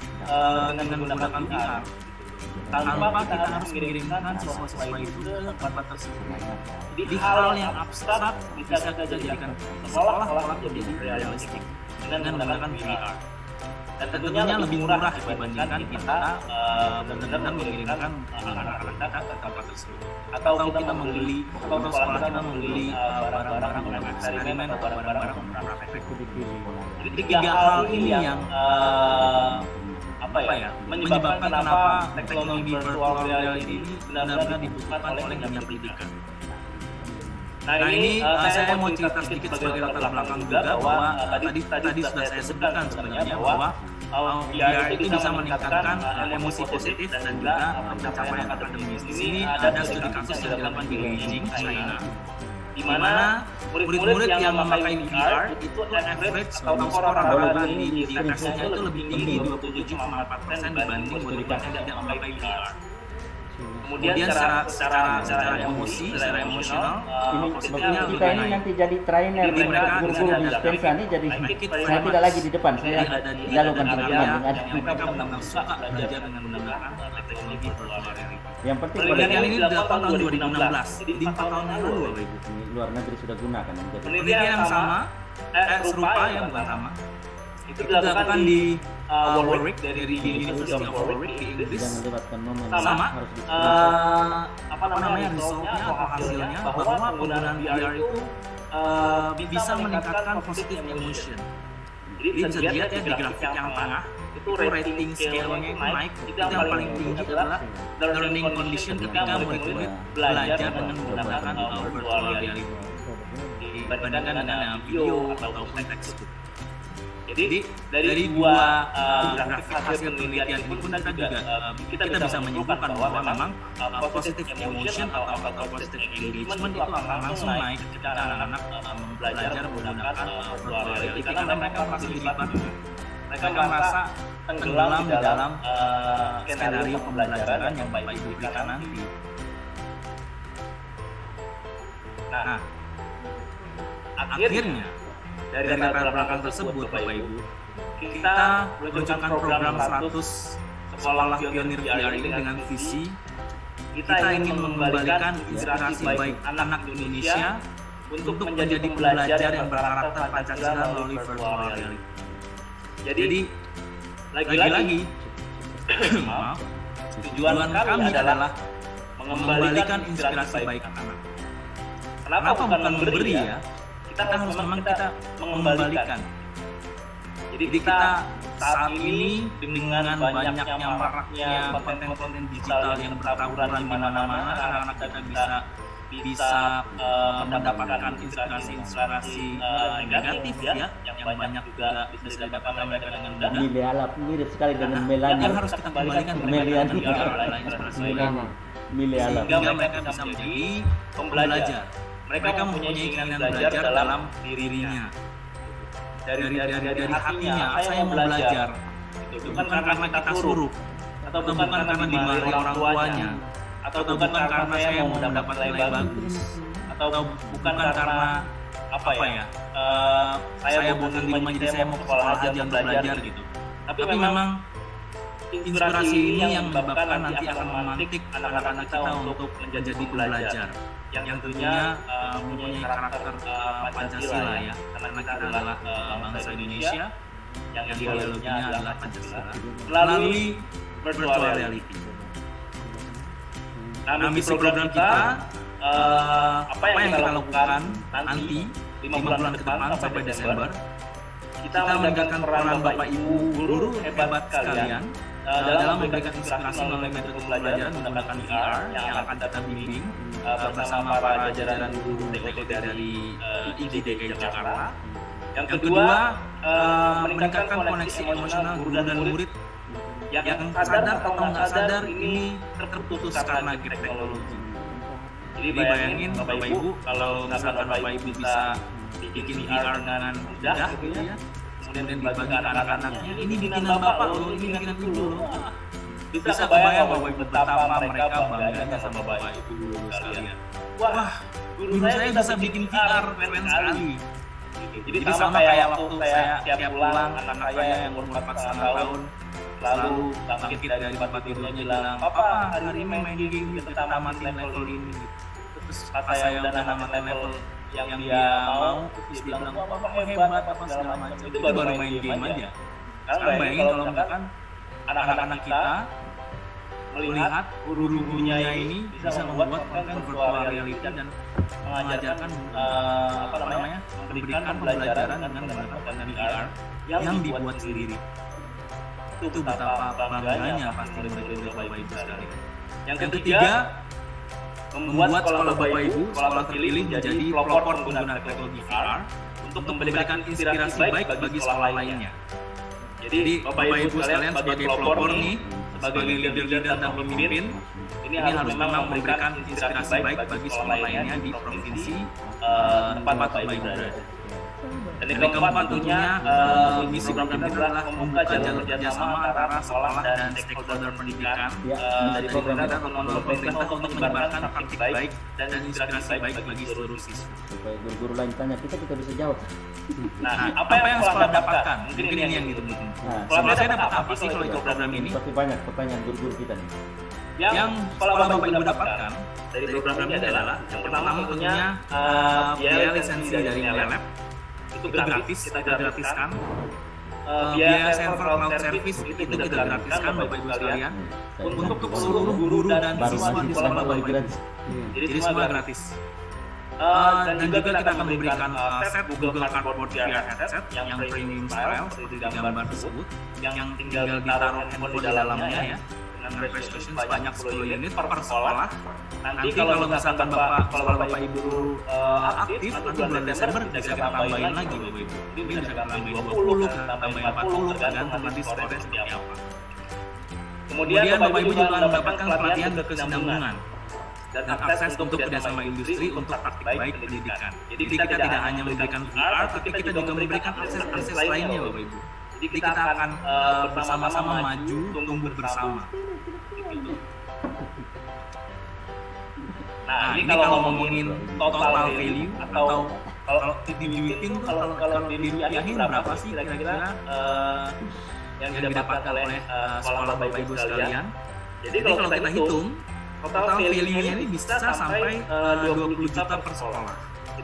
dengan menggunakan VR. Tanpa kita harus mengirimkan siswa-siswa itu ke tempat tersebut. Jadi hal yang abstrak bisa kita jadikan seolah-olah menjadi realistik dengan menggunakan VR. dan tentunya lebih murah dibandingkan kita benar-benar mengirimkan anak-anak kita ke tempat tersebut, atau kita membeli, atau sekolah kita membeli barang-barang eksperimen atau barang-barang praktek. Jadi tiga hal ini yang menyebabkan kenapa teknologi virtual reality ini benar-benar dibutuhkan oleh dunia pendidikan. Nah ini saya mau cerita sedikit sebagai latar belakang juga bahwa tadi sudah saya sebutkan sebenarnya bahwa VR itu bisa meningkatkan emosi positif dan juga pencapaian akademis. Di sini ada studi kasus yang dilakukan di Beijing, China, di mana murid-murid yang memakai VR itu average atau skor rata-rata di tesnya itu lebih tinggi 27,4% dibanding murid-murid yang tidak memakai VR. Kemudian secara emosi, secara emosional, positifnya kita ini nanti jadi trainer, guru-guru dispensa ini jadi saya tidak lagi di depan, saya dialogkan teman-teman dengan mereka benar-benar suka belajar dengan menggunakan teknologi virtual reality. yang penting Penelitian ini dilakukan tahun 2016, jadi 4 tahun yang lalu, Bapak Ibu. di luar negeri sudah gunakan. Penelitian yang sama, serupa ya, bukan sama. Itu dilakukan di Warwick, dari University of Warwick di Inggris. Jangan lewatkan momen Sama, harus resultnya atau hasilnya bahwa penggunaan VR itu bisa meningkatkan positive emotion. Jadi bisa dilihat ya di grafik yang tengah, itu rating scale-nya itu naik. Itu yang paling tinggi adalah learning condition ketika murid-murid belajar dengan menggunakan virtual reality dibandingkan dengan video atau teks. Jadi dari dua grafik hasil penelitian ini pun kita bisa menyimpulkan bahwa memang positive emotion atau positive engagement itu akan langsung naik ketika anak-anak belajar menggunakan virtual reality karena mereka merasa dilibat, mereka merasa tenggelam di dalam skenario pembelajaran yang Bapak Ibu berikan nanti. Nah, akhirnya dari latar belakang tersebut, Bapak Ibu, kita meluncurkan program 100 sekolah pionir VR ini dengan visi kita ingin mengembalikan inspirasi baik anak Indonesia untuk menjadi pembelajar yang berkarakter Pancasila melalui virtual reality. Jadi lagi-lagi maaf, tujuan kami adalah mengembalikan inspirasi baik anak. Kenapa bukan memberi ya? Kita harus memang kita mengembalikan. Jadi kita saat ini dengan banyaknya maraknya konten-konten digital yang bertaburan di mana-mana, anak-anak kita bisa mendapatkan inspirasi negatif ya, yang banyak juga bisa didapatkan mereka dengan mudah. Milih mirip sekali dengan Melani. Yang harus kita kembalikan Melani sehingga mereka bisa menjadi pembelajar. Mereka mempunyai keinginan belajar dalam dirinya, dari hatinya. Saya mau belajar, itu bukan karena kita suruh, atau bukan karena dimarahi orang tuanya, atau bukan karena saya mau mendapat nilai bagus, atau bukan karena saya bosan di rumah jadi saya mau ke sekolah aja untuk belajar gitu. Tapi memang inspirasi ini yang menyebabkan nanti akan memantik anak-anak kita untuk menjadi pembelajar yang tentunya mempunyai karakter Pancasila ya, karena kita adalah bangsa Indonesia yang ideologinya adalah Pancasila melalui virtual reality. Nah, misi program kita apa yang kita lakukan nanti 5 bulan ke depan sampai Desember, kita meningkatkan peran Bapak Ibu guru hebat sekalian dalam memberikan inspirasi melalui metode pembelajaran menggunakan VR yang akan kita bimbing bersama para jajaran guru TKJ dari IGDKI Jakarta. Yang kedua, meningkatkan koneksi emosional guru dan murid yang sadar atau nggak sadar ini terputus karena teknologi. Jadi bayangin Bapak Ibu, kalau misalkan Bapak Ibu bisa bikin VR dengan mudah gitu ya, kemudian dibagi ke anak-anaknya, ini bikinan Bapak loh, ini bikinan Ibu loh. Bisa kebayang Bapak Ibu betapa mereka bangganya sama Bapak Ibu guru sekalian. Wah, guru saya bisa bikin VR, keren sekali. Jadi sama kayak waktu saya tiap pulang, anak saya yang umur 4,5 tahun lalu bangkit dari tempat tidurnya bilang, "Papa, hari ini main game, kita tamatin level ini." Terus kata saya udah namatin level yang dia mau, terus dia bilang, "Papa hebat, apa segala macam." Itu baru main game aja. Sekarang bayangin kalau misalkan anak-anak kita melihat guru-gurunya ini bisa membuat konten virtual reality dan mengajarkan memberikan pembelajaran dengan menggunakan VR yang dibuat sendiri. Itu betapa bangganya pasti murid-murid Bapak Ibu sekalian. Yang ketiga, membuat sekolah Bapak Ibu, sekolah terpilih menjadi pelopor pengguna teknologi VR untuk memberikan inspirasi baik bagi sekolah lainnya. Jadi Bapak Ibu sekalian sebagai pelopor nih, sebagai leader-leader dan pemimpin, ini harus memang memberikan inspirasi baik bagi sekolah lainnya di provinsi tempat Bapak Ibu berada. Dan yang keempat tentunya misi program kita adalah membuka jalur kerjasama antara sekolah dan stakeholder pendidikan dari pemerintah untuk menyebarkan praktik baik dan inspirasi baik bagi seluruh siswa. Supaya guru-guru lain tanya kita bisa jawab. Nah, apa yang sekolah dapatkan? Mungkin ini yang ditunggu. Sekolah saya dapat apa sih kalau ikut program ini? Pasti banyak pertanyaan guru-guru kita nih. Yang sekolah Bapak Ibu dapatkan dari program ini adalah yang pertama tentunya biaya lisensi dari Lab. Itu gratis, kita gratiskan. Biaya server cloud service itu kita gratiskan Bapak Ibu sekalian untuk seluruh guru dan siswa di sekolah Bapak Ibu. Jadi semua gratis. Dan juga kita akan memberikan set Google Cardboard VR headset yang premium style seperti gambar tersebut, yang tinggal ditaruh handphone di dalamnya ya, dengan resolution sebanyak 10 unit per sekolah. Nanti kalau misalkan Bapak Ibu aktif, nanti bulan Desember bisa kita tambahin lagi Bapak Ibu. Ini bisa kita tambahin 20, tambahin 40, tergantung nanti skornya seperti apa. Kemudian Bapak Ibu juga mendapatkan pelatihan kesinambungan dan akses untuk kerjasama industri untuk praktik baik pendidikan. Jadi kita tidak hanya memberikan VR, tapi kita juga memberikan akses lainnya Bapak Ibu. Jadi kita akan bersama-sama maju, tumbuh bersama. Nah, ini kalau ngomongin total value atau kalau diduitin tuh kalau dirupiahin berapa sih kira-kira yang didapatkan oleh sekolah Bapak Ibu sekalian? Jadi kalau kita hitung total value-nya ini bisa sampai 20 juta per sekolah.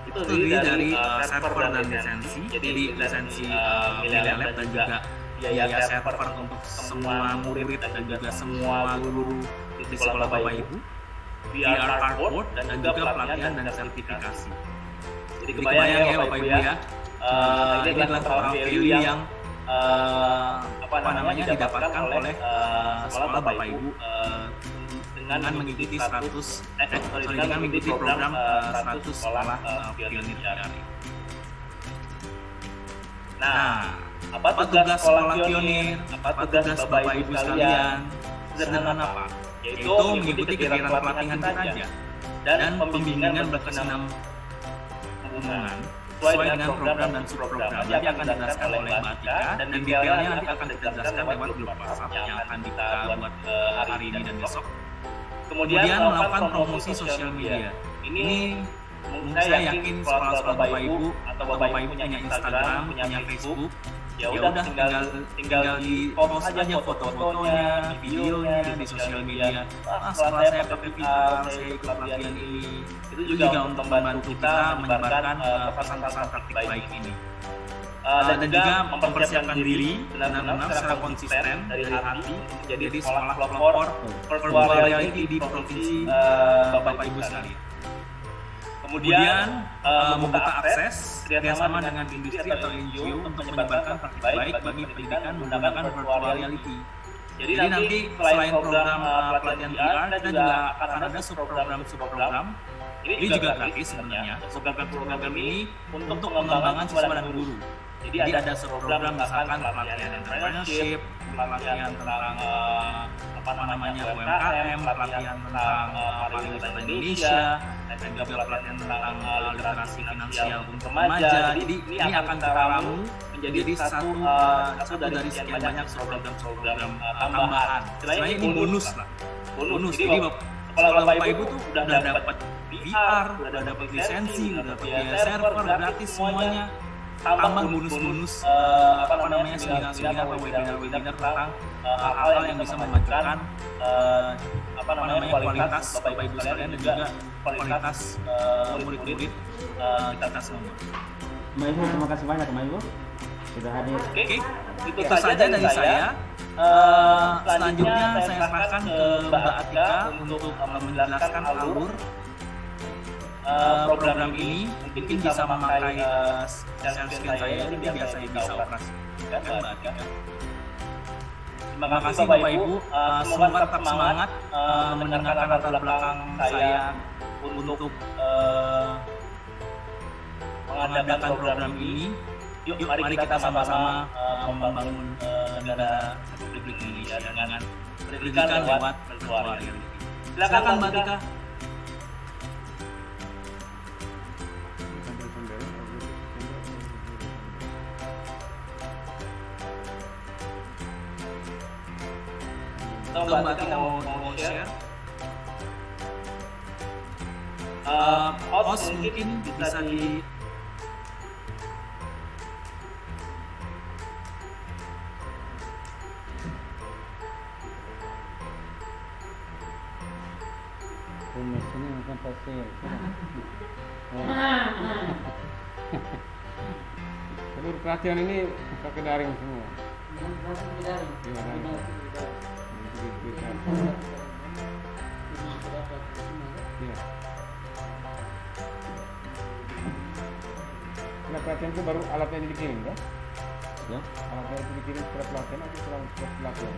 Itu terdiri dari server dan lisensi, jadi lisensi Lab dan juga biaya server untuk semua murid dan juga semua guru di sekolah Bapak Ibu, VR Cardboard dan juga pelatihan dan sertifikasi. Jadi kebayang ya Bapak Ibu ya, ini adalah total value yang didapatkan oleh sekolah Bapak Ibu dengan mengikuti program 100 sekolah pionir VR. Nah, apa tugas sekolah pionir? Apa tugas Bapak Ibu sekalian? Sederhana apa? Yaitu mengikuti kegiatan pelatihan kita aja dan pembimbingan berkesinambungan sesuai dengan program dan subprogram. Nanti akan dijelaskan oleh Mbak Tika dan detailnya nanti akan dijelaskan lewat grup WhatsApp yang akan kita buat hari ini dan besok. Kemudian melakukan promosi sosial media. Ini saya yakin sekolah Bapak Ibu atau Bapak Ibu punya Instagram, punya Facebook, ya udah tinggal di post aja foto-fotonya, videonya di sosial media. Setelah saya pakai VR, saya ikut pelatihan ini. Itu juga untuk membantu kita menyebarkan pesan-pesan praktik baik ini. Dan juga mempersiapkan diri benar-benar secara konsisten dari hati menjadi sekolah pelopor virtual reality di provinsi Bapak Ibu sekalian. Kemudian membuka akses kerjasama dengan industri atau NGO untuk menyebarkan praktik baik bagi pendidikan menggunakan virtual reality. Jadi nanti selain program pelatihan VR, kita juga akan ada subprogram. Ini juga gratis sebenarnya. Program ini untuk pengembangan siswa dan guru. Jadi ada program misalkan pelatihan entrepreneurship, pelatihan tentang UMKM, pelatihan tentang pariwisata Indonesia, dan juga pelatihan tentang literasi finansial untuk remaja. Jadi ini akan kita ramu menjadi satu dari sekian banyak program tambahan. Istilahnya ini bonus lah. Jadi kalau Bapak Ibu tuh udah dapat VR, udah dapat lisensi, udah dapat biaya server gratis semuanya. Tambah bonus-bonus seminar-seminar atau webinar-webinar tentang hal-hal yang bisa memajukan kualitas Bapak Ibu sekalian dan juga kualitas murid-murid kita semua. Mbak Ibu, terima kasih banyak Mbak Ibu. sudah hadir. Oke, itu saja dari saya. Selanjutnya saya serahkan ke Mbak Atika untuk menjelaskan alur program ini. Mungkin bisa memakai share screen saya ini biar saya bisa operasi. Ya, Mbak Atika. Terima kasih Bapak Ibu. Semoga tetap semangat mendengarkan latar belakang saya untuk mengadakan program ini. Yuk, mari kita sama-sama membangun negara Republik Indonesia dengan pendidikan lewat virtual reality. Silakan Mbak Tika. Mbak Tika mau share. Host mungkin bisa di ini akan pasir. Seluruh pelatihan ini pakai daring semua. Ya. Nah, pelatihan itu baru alatnya dikirim kan? Ya. Alatnya itu dikirim setelah pelatihan atau setelah pelatihan?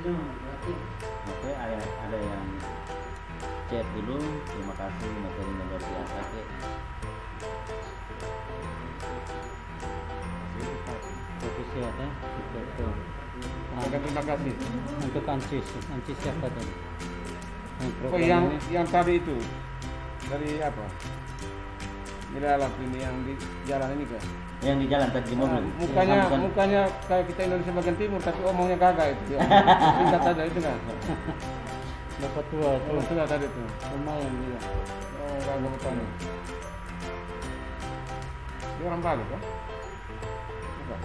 Oke, ada yang chat dulu. Terima kasih materinya luar biasa. Profesi ada Terima kasih. untuk Ancis siapa tadi? Oh, yang tadi itu dari apa? Dari alat ini yang di jalan ini kan? Yang di jalan tadi di mobil. Mukanya kayak kita Indonesia bagian timur tapi omongnya kagak itu. Singkat saja itu kan. Dapat tua Itu tadi itu. lumayan juga. Oh, kagak bukan. Dia orang Bali kan? Bukan.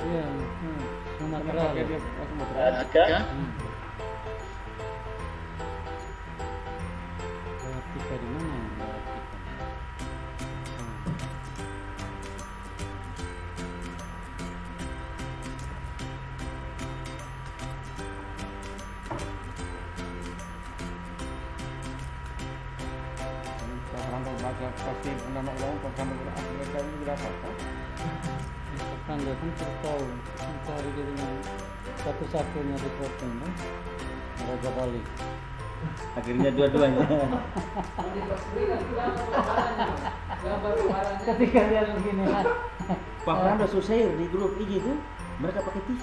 Iya, Sumatera. Pakai dia Sumatera. Atika, Kita di mana? Kalau baca pasti nama ulang kalau mereka ini berapa kan? Anda kan tahu mencari dengan satu-satunya di Portland, Raja Bali. Akhirnya dua-duanya. Ketika dia begini, Pak Frando Susair di grup IG itu mereka pakai TV.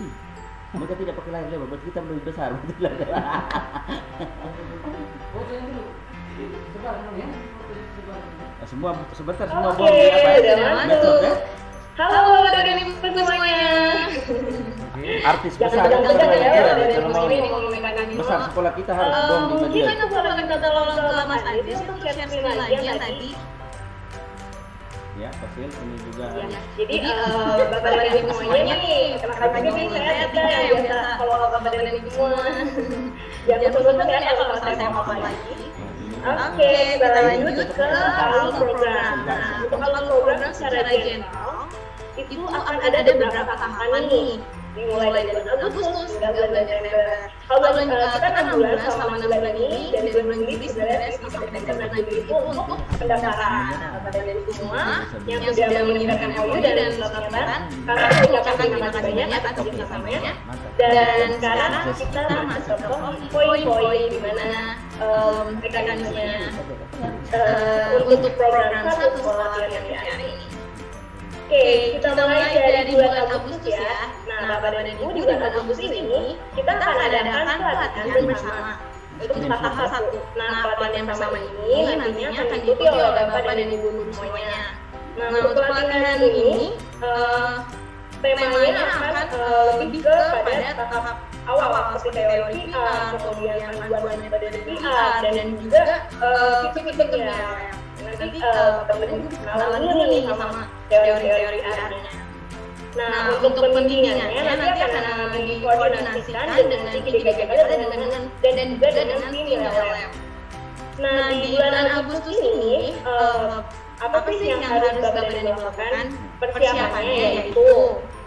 Mereka tidak pakai layar lebar, buat kita lebih besar. Semua sebentar semua bom di apa? Medsos ya. Halo dari semuanya. Artis besar Jangan ya, kalau mau besar sekolah kita harus bom di media. Gimana kalau minta tolong ke Mas Adis untuk share screen lagi yang tadi? Ya, Pasil ini juga. Ya, jadi Bapak dan Ibu semuanya nih, kenalkan lagi nih saya Atika yang biasa kalau Bapak dan Ibu semua. Jangan bosan ya kalau saya ngomong lagi. Oke, kita lanjut ke alur program. Nah, untuk alur program secara general itu akan ada beberapa tahapan nih, dimulai dari bulan Agustus hingga bulan Desember. Kalau kita 6 bulan selama 6 bulan ini dari bulan Juli sebenarnya sampai September dan Juli itu untuk pendaftaran pada dari semua yang sudah mengirimkan MOU dan surat pernyataan karena mengucapkan terima kasih banyak atas kerjasamanya. Dan sekarang kita masuk ke poin-poin di mana mekanisme untuk program satu sekolah yang hari ini. Oke, kita mulai dari bulan Agustus ya. Nah, Bapak dan Ibu di bulan Agustus ini kita akan adakan pelatihan bersama untuk tahap 1. Nah, pelatihan bersama ini nantinya akan diikuti oleh Bapak dan Ibu semuanya. Nah, untuk pelatihan ini temanya akan lebih kepada tahap awal seperti teori PR, kemudian panduan metode PR, dan juga fitur-fiturnya. Nanti kenalan dulu nih sama teori-teori PR-nya. Nah, untuk pembimbingannya nanti akan dikoordinasikan dengan tim GGKD dan juga dengan tim LLM. Nah, di bulan Agustus ini, apa sih yang harus Bapak dan Ibu lakukan? Persiapannya yaitu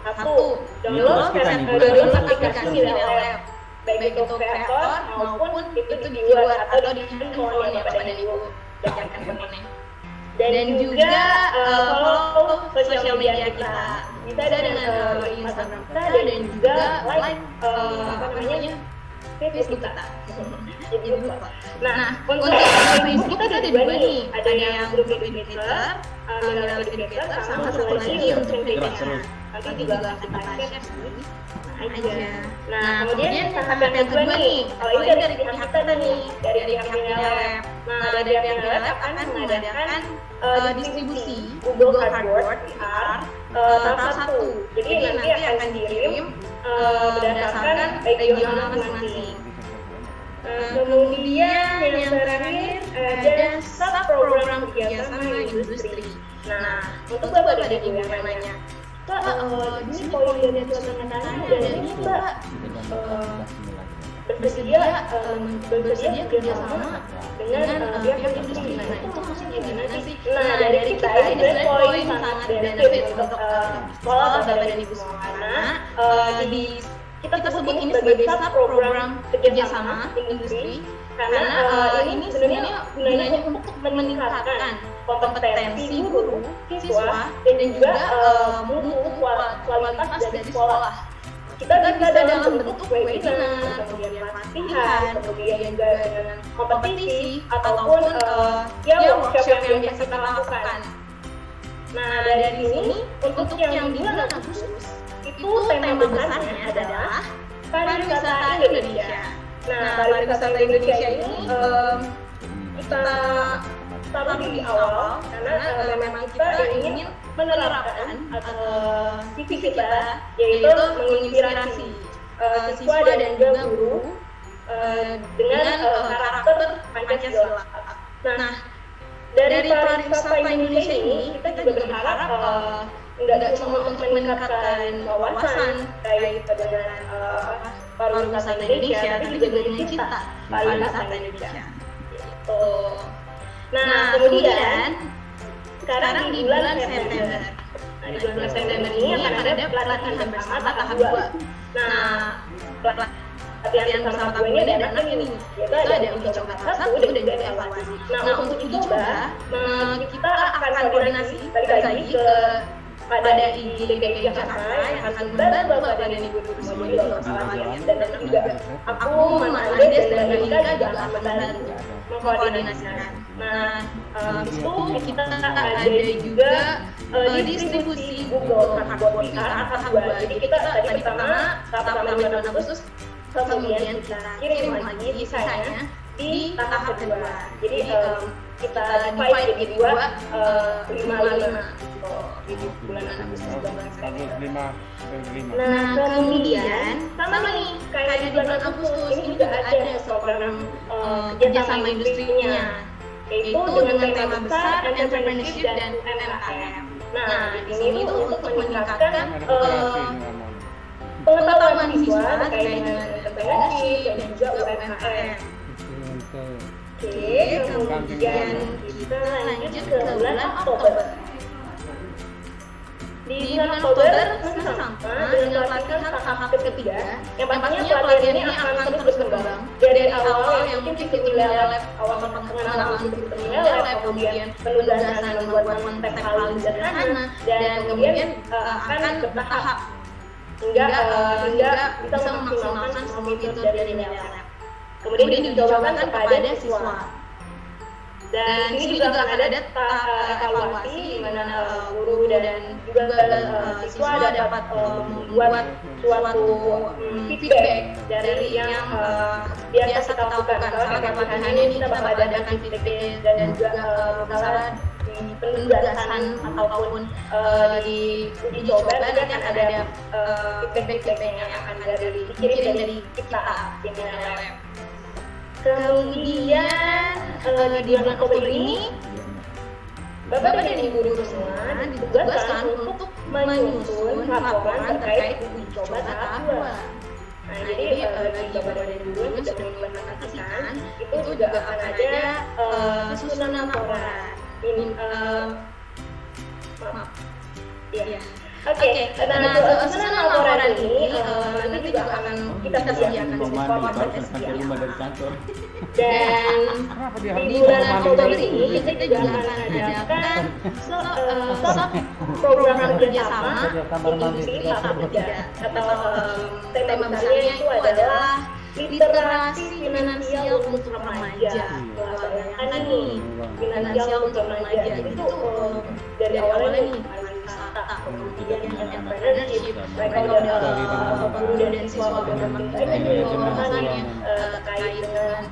satu, download aplikasi Nilai Lab, baik itu kreator maupun itu di luar atau di handphone ya Bapak dan Ibu, jangan handphone. Dan juga follow sosial media kita, bisa dengan Instagram kita dan juga like Facebook kita. Jadi lupa. Nah, untuk Facebook kita ada dua nih, ada yang grup Twitter, sama satu lagi untuk fanpage-nya. Nanti juga kita share sih aja. Nah, kemudian tahap yang kedua nih, kalau ini dari pihak kita nih, dari pihak Nilai. Nah, dari pihak Nilai akan mengadakan distribusi Google Cardboard VR tahap 1. Jadi nanti akan dikirim berdasarkan regional masing-masing. Kemudian yang terakhir ada sub-program kerjasama industri. Nah, untuk Bapak dan Ibu yang nanya, Kak, ini poin dari suatu pernyataan dan ini Mbak bersedia kerjasama dengan pihak industri. Nah, itu maksudnya gimana sih? Nah, dari kita ini sebenarnya poin sangat benefit untuk sekolah Bapak dan Ibu semua, karena kita sebut ini sebagai sub-program kerjasama industri karena ini sebenarnya gunanya untuk meningkatkan kompetensi guru, siswa, dan juga mutu kualitas dari sekolah. Kita bisa dalam bentuk webinar, kemudian pelatihan, kemudian juga dengan kompetisi ataupun workshop yang biasa kita lakukan. Nah, dari sini untuk yang di bulan Agustus itu tema besarnya adalah pariwisata Indonesia. Nah, pariwisata Indonesia ini kita taruh di awal karena memang kita ingin menerapkan visi kita, yaitu menginspirasi siswa dan juga guru dengan karakter Pancasila. Nah, dari pariwisata Indonesia ini kita juga berharap nggak cuma untuk meningkatkan wawasan terkait dengan pariwisata Indonesia, tapi juga dengan cinta pariwisata Indonesia. Gitu. Nah, kemudian sekarang di bulan September. Nah, di bulan September ini akan ada pelatihan bersama tahap 2. Nah, pelatihan bersama tahap 2 ini ada enaknya nih, yaitu ada uji coba tahap 1 dan juga evaluasi. Nah, untuk uji coba, kita akan koordinasi balik lagi pada IDKI Jakarta yang akan membantu Bapak dan Ibu semua di dalam pelatihan, dan nanti juga aku, Mas Andes, dan Mbak Ika juga akan membantu mengkoordinasikan. Nah, itu kita ada juga distribusi Google Cardboard VR tahap 2. Jadi kita tadi pertama tahap 5 Agustus, kemudian kita kirim lagi sisanya di tahap kedua. Jadi kita divide jadi 5 di bulan Agustus dan bulan September. Nah, kemudian sama nih kayak di bulan Agustus ini juga ada program kerjasama industrinya, yaitu dengan tema besar entrepreneurship dan UMKM. Nah, ini tuh untuk meningkatkan pengetahuan siswa terkait dengan entrepreneurship dan juga UMKM. Oke, kemudian kita lanjut ke bulan Oktober. Di bulan Oktober masih sama dengan pelatihan tahap ketiga, yang pastinya pelatihan ini akan terus berkembang dari awal yang mungkin sistem Nilai Lab, awal pengenalan sistem Nilai Lab, kemudian penugasan membuat konten paling sederhana, dan kemudian akan bertahap hingga bisa memaksimalkan semua fitur dari Nilai Lab. Kemudian dicobakan kepada siswa. Dan ini juga akan ada evaluasi di mana guru dan juga siswa dapat membuat suatu feedback dari yang biasa kita lakukan. Misalnya pelatihan ini kita bakal adakan feedback dan juga misalnya di penugasan ataupun di uji coba nanti akan ada feedback yang akan dikirim dari kita tim Nilai Lab. Kemudian di bulan Oktober ini Bapak dan Ibu guru semua ditugaskan untuk menyusun laporan terkait uji coba tahap 2. Nah, jadi bagi Bapak dan Ibu yang sudah mengimplementasikan, itu juga akan ada susunan laporan. Ini, maaf. Iya. Oke, nah susunan laporan ini nanti juga akan kita sediakan di format sampai rumah dari kantor. dan di bulan Oktober ini kita juga akan adakan program kerjasama inklusi Pak Kerja atau tema besarnya itu adalah literasi finansial untuk remaja. Bayangkan nih, finansial untuk remaja itu dari awalnya nih pariwisata, kemudian entrepreneurship, mereka udah guru dan siswa bagaimana ini pemahamannya terkait dengan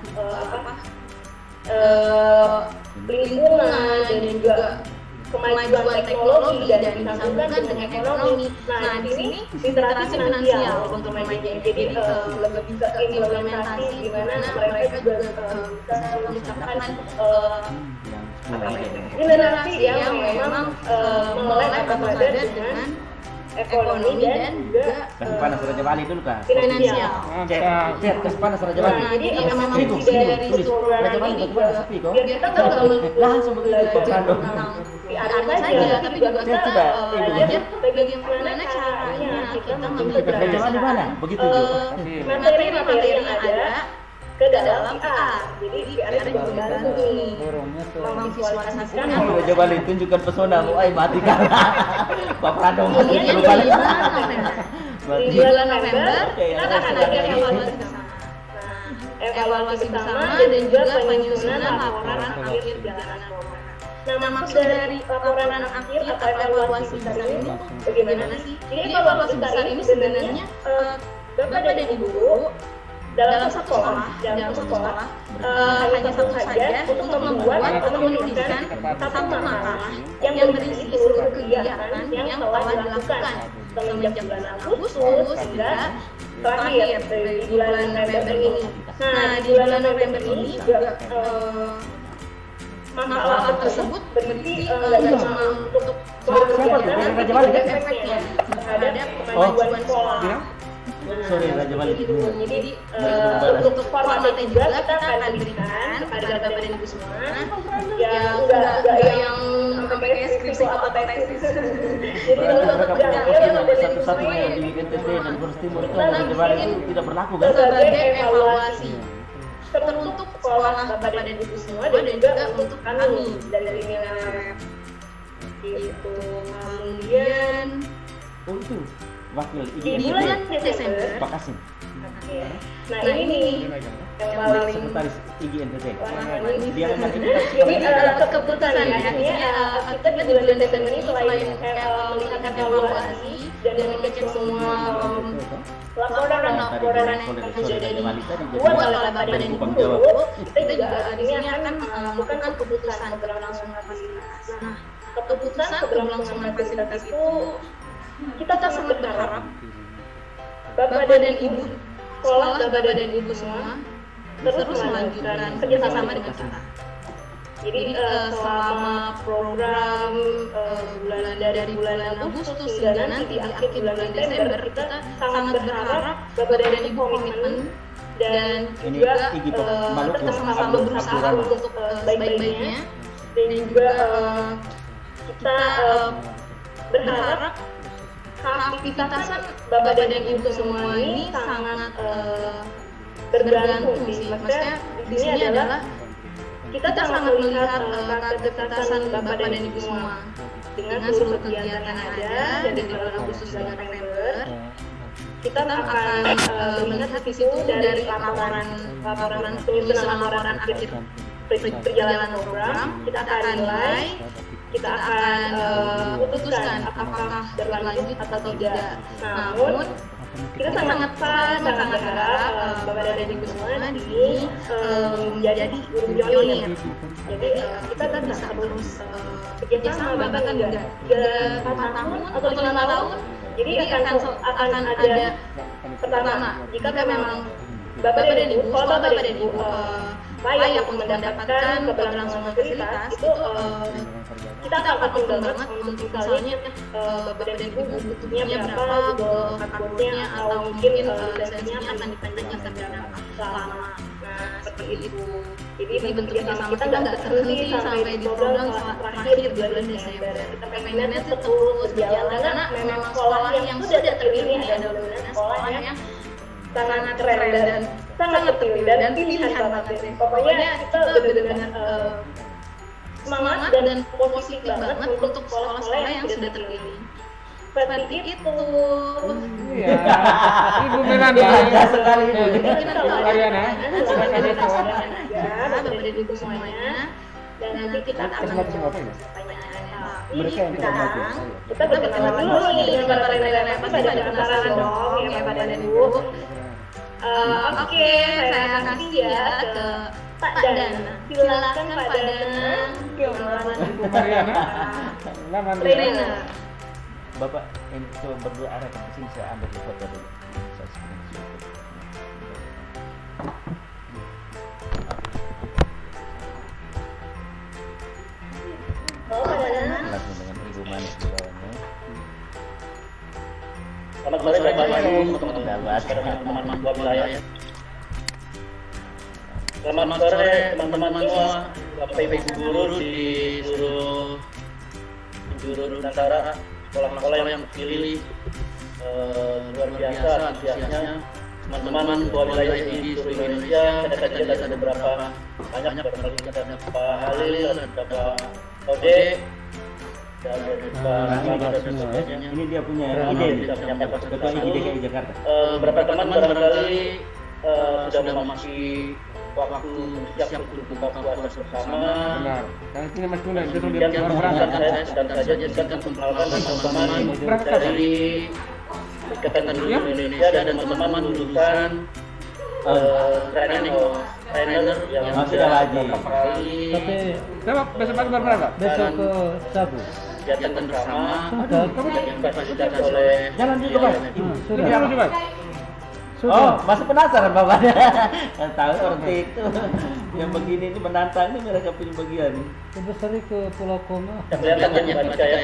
lingkungan dan juga kemajuan teknologi dan disambungkan dengan ekonomi. Nah, di sini literasi finansial untuk remaja. Jadi lebih ke implementasi di mana mereka juga bisa mengucapkan literasi yang memang melek atau ada dengan ekonomi dan juga Panas Raja Bali dulu kan. finansial. Cek panas Raja Bali. Nah, jadi memang dari tulis program Raja Bali ini bagaimana juga sepi kok. biar kita nggak perlu Langsung begitu belajar Pak tentang PR saja, tapi juga kita belajar bagaimana caranya kita Raja Bali mana? Begitu juga. materi-materi yang ada ke dalam PR. Jadi PR juga membantu nih memvisualisasikan Raja Bali tunjukkan pesona mu, mati kan. Pak Prado mati kemudian dulu di balik. di bulan November kita akan ada evaluasi bersama. Nah, evaluasi bersama dan juga penyusunan laporan akhir perjalanan program. Nah, maksud dari laporan akhir atau evaluasi besar ini bagaimana sih? Jadi evaluasi besar ini sebenarnya Bapak dan Ibu dalam satu sekolah hanya satu saja untuk membuat atau menuliskan satu makalah yang berisi seluruh kegiatan yang telah dilakukan semenjak bulan Agustus hingga terakhir di bulan November ini. Nah, di bulan November ini juga makalah tersebut berarti nggak cuma untuk kegiatan, tapi juga efeknya terhadap kemajuan sekolah. Sorry Raja Bali. Jadi untuk formatnya juga kita akan berikan kepada Bapak dan Ibu semua yang enggak yang sampai skripsi atau tesis. Jadi Satu-satunya yang di NTT dan Kurs Timur itu Raja Bali itu tidak berlaku kan? sebagai evaluasi teruntuk sekolah Bapak dan Ibu semua dan juga untuk kami dari Nilai gitu. Kemudian Oh itu wakil di bulan Desember. Pak Kasim. Nah ini nih yang paling Sekretaris IG NTT. Dia memang jadi keputusan ya, kita di bulan Desember ini selain melihat evaluasi dan mengecek semua laporan yang sudah dibuat oleh Bapak dan Ibu, kita juga ini akan melakukan keputusan keberlangsungan fasilitas. Nah, keputusan keberlangsungan fasilitas itu kita sangat berharap Bapak dan Ibu sekolah, Bapak dan Ibu semua terus melanjutkan kerjasama dengan kita. Jadi selama program dari bulan Agustus hingga nanti di akhir bulan Desember kita sangat berharap Bapak dan Ibu komitmen dan juga bersama-sama berusaha untuk sebaik-baiknya dan juga kita berharap aktivitas Bapak dan Ibu semua ini sangat bergantung sih. Maksudnya di sini adalah kita sangat melihat aktivitas Bapak dan Ibu semua dengan seluruh kegiatan yang ada dari bulan Agustus hingga November. Kita akan melihat hasil itu dari laporan penyusunan laporan akhir perjalanan program. Kita akan nilai, kita akan putuskan apakah berlanjut atau tidak. Namun kita sangat berharap Bapak dan Ibu semua ini menjadi guru pionir. Jadi kita kan bisa terus kerjasama bahkan enggak 4 tahun atau 5 tahun. Jadi akan ada pertama jika memang Bapak dan Ibu, kalau Bapak dan Ibu layak untuk mendapatkan keberlangsungan fasilitas itu kita akan pertimbang banget untuk misalnya Badan Ibu butuhnya berapa, Google Cardboard-nya atau mungkin lisensinya akan dipanjangkan berapa selama. Nah, seperti itu. Jadi bentuk kerjasama kita nggak terhenti sampai di program terakhir di bulan Desember. Kita pengennya itu terus berjalan karena memang sekolah yang sudah terpilih adalah sekolah yang sangat keren dan sangat terpilih dan pilihan banget. Pokoknya kita benar-benar semangat dan positif banget untuk sekolah-sekolah yang sudah terpilih. Seperti itu. Iya. Ibu Melanda. Bangga sekali Ibu. Kalian ya. Bapak dan Ibu semuanya. Dan nanti kita akan pertanyaan. Mereka yang sekarang kita berkenalan dulu nih dengan trainer-trainer pasti pada penasaran dong ya Bapak dan Ibu. Oke, saya kasih ya ke Pak Dana. Silakan Pak Dana. Ibu Mariana. Laman Trainer. Bapak yang coba berdua arah ke sini, saya ambil foto dulu. Saya screenshot. Oh, Pak Dana. Langsung dengan Ibu Manis di bawahnya. Selamat sore Bapak Ibu, Sahabat. teman-teman buat wilayah. Selamat sore teman-teman semua, Bapak Ibu guru di seluruh penjuru Nusantara, sekolah-sekolah yang terpilih, luar biasa antusiasnya teman-teman buat wilayah ini di seluruh Indonesia. Saya tadi ada beberapa banyak barangkali ada Pak Halil, ada Pak Ode, dan ada Pak Ahmad dan sebagainya. Ini dia punya Bisa ide. menyampaikan Ketua IDKI Jakarta. beberapa teman barangkali sudah memasuki waktu siap untuk buka puasa bersama. Benar. Karena ini Mas Tunda itu dia Yang keluar berangkat berangkat. saya sedang saja jadikan memperkenalkan teman-teman dari Ikatan Guru Indonesia dan teman-teman lulusan trainer yang Sudah wajib. beberapa kali Tapi Coba besok pagi berangkat. besok ke Sabu. kegiatan bersama Sudah. yang difasilitasi oleh Jalan juga, Pak. Sudah. Ini apa sih, Mas? Oh, masih penasaran bapaknya? Tahu seperti itu. Yang begini ini menantang ini mereka punya bagian. Sudah sering ke Pulau Koma. yang kelihatan ya Mbak Nika ya.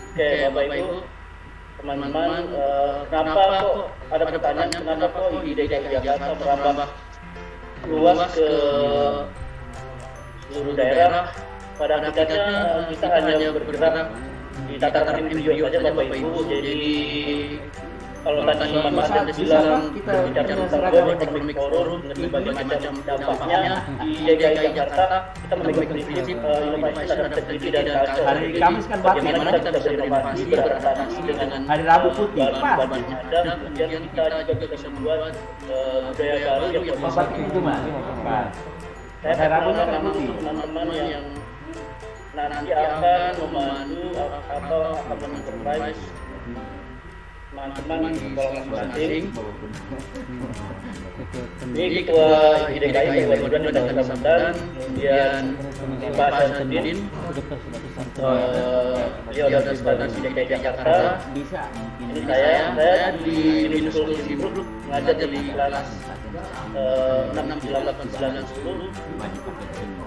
Oke, Bapak Ibu, teman-teman, kenapa kok ada pertanyaan kenapa kok IDKI Jakarta merambah luas ke seluruh daerah? Pada hakikatnya kita hanya bergerak di tataran video saja Bapak Ibu. Jadi kalau tadi Pak Mas bilang kita bicara tentang World Economic Forum dengan berbagai macam dampaknya di DKI Jakarta, kita memiliki prinsip inovasi terhadap teknologi dan culture. Hari Kamis kan bakti, Bagaimana kita bisa berinovasi beradaptasi dengan Hari Rabu putih, Pak. bahan yang ada, kemudian kita juga bisa membuat budaya baru yang Bapak itu Mas. Pak. saya Hari Rabunya kan nama putih. teman-teman yang nanti akan memandu atau akan men-supervise teman-teman di sekolah masing-masing. Ini Ketua IDKI Pak Ridwan dan Samdan, kemudian Pak Syamsuddin, beliau adalah Sekretaris IDKI Jakarta. Bisa mungkin. Ini saya di Divisul Sibuk mengajar di kelas 6, 8, 9, 10.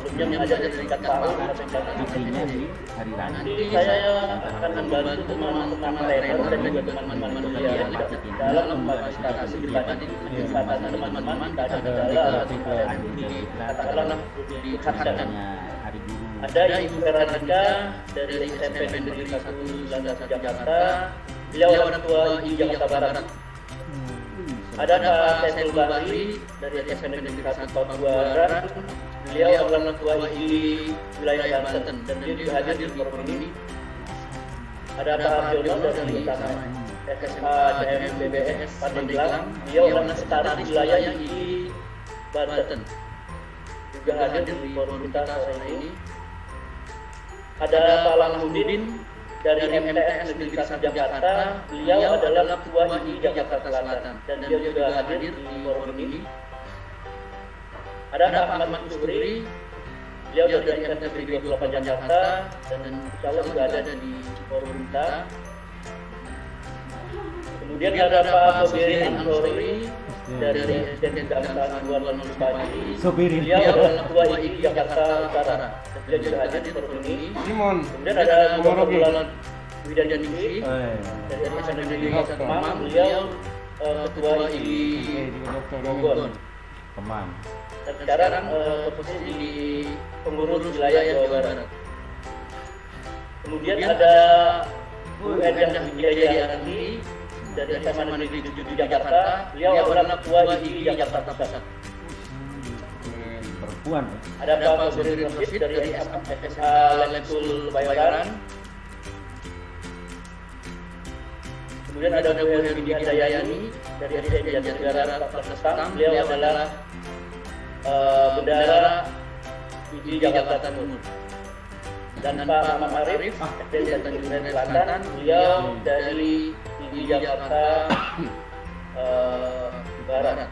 Sebelumnya mengajar di tingkat PAUD sampai Buktinya di hari Rabu. nanti saya akan membantu teman-teman trainer dan juga teman-teman kuliah dalam memfasilitasi kesempatan teman-teman tak ada kendala katakanlah dikursakan. Hari Guru. Ada Ibu Veronica dari SMP Negeri 1 Jakarta, beliau adalah Ketua I Jakarta Barat. Ada Pak Saiful Bahri dari SMP Negeri 1 Papua Barat, beliau adalah Ketua I Wilayah Banten dan dia juga hadir di forum ini. Ada Pak Abdiono dari Utama SMA JM BBS Pandeglang, beliau adalah Sekretaris Wilayah I Banten, juga hadir di forum kita sore ini. Ada Pak Langudin dari MTS Negeri 1 Jakarta, beliau adalah Ketua I Jakarta Selatan dan dia juga hadir di forum ini. Ada Pak Ahmad Kusuri, beliau dari MTS Negeri 28 Jakarta dan insya Allah juga ada di forum kita. Kemudian ada Pak Sobirin Ansori dari SDN Jakarta 205 Pagi. Sobirin. Beliau adalah Ketua IGI Jakarta Utara. Dia juga hadir di forum ini. Simon. Kemudian ada Dr. Bulan Widanjani dari SNMPI Kemang. Beliau Ketua IGI Bogor. Kemang. Dan sekarang posisi di pengurus wilayah Jawa Barat. Kemudian ada Bu Endah Wijayanti dari SMA Negeri 7 Jakarta. Beliau adalah Ketua IGI Jakarta Pusat. Perempuan. Ada Pak Sobirin Rashid dari SMA Lensul Bayaran. Kemudian ada Bu Hermini Handayani dari SDN Jatinegara 14 Stang. Beliau adalah Bendara IGI Jakarta Timur. Dan Pak Muhammad Arif dari Tanjung Duren Selatan. Beliau dari IGI Jakarta Barat.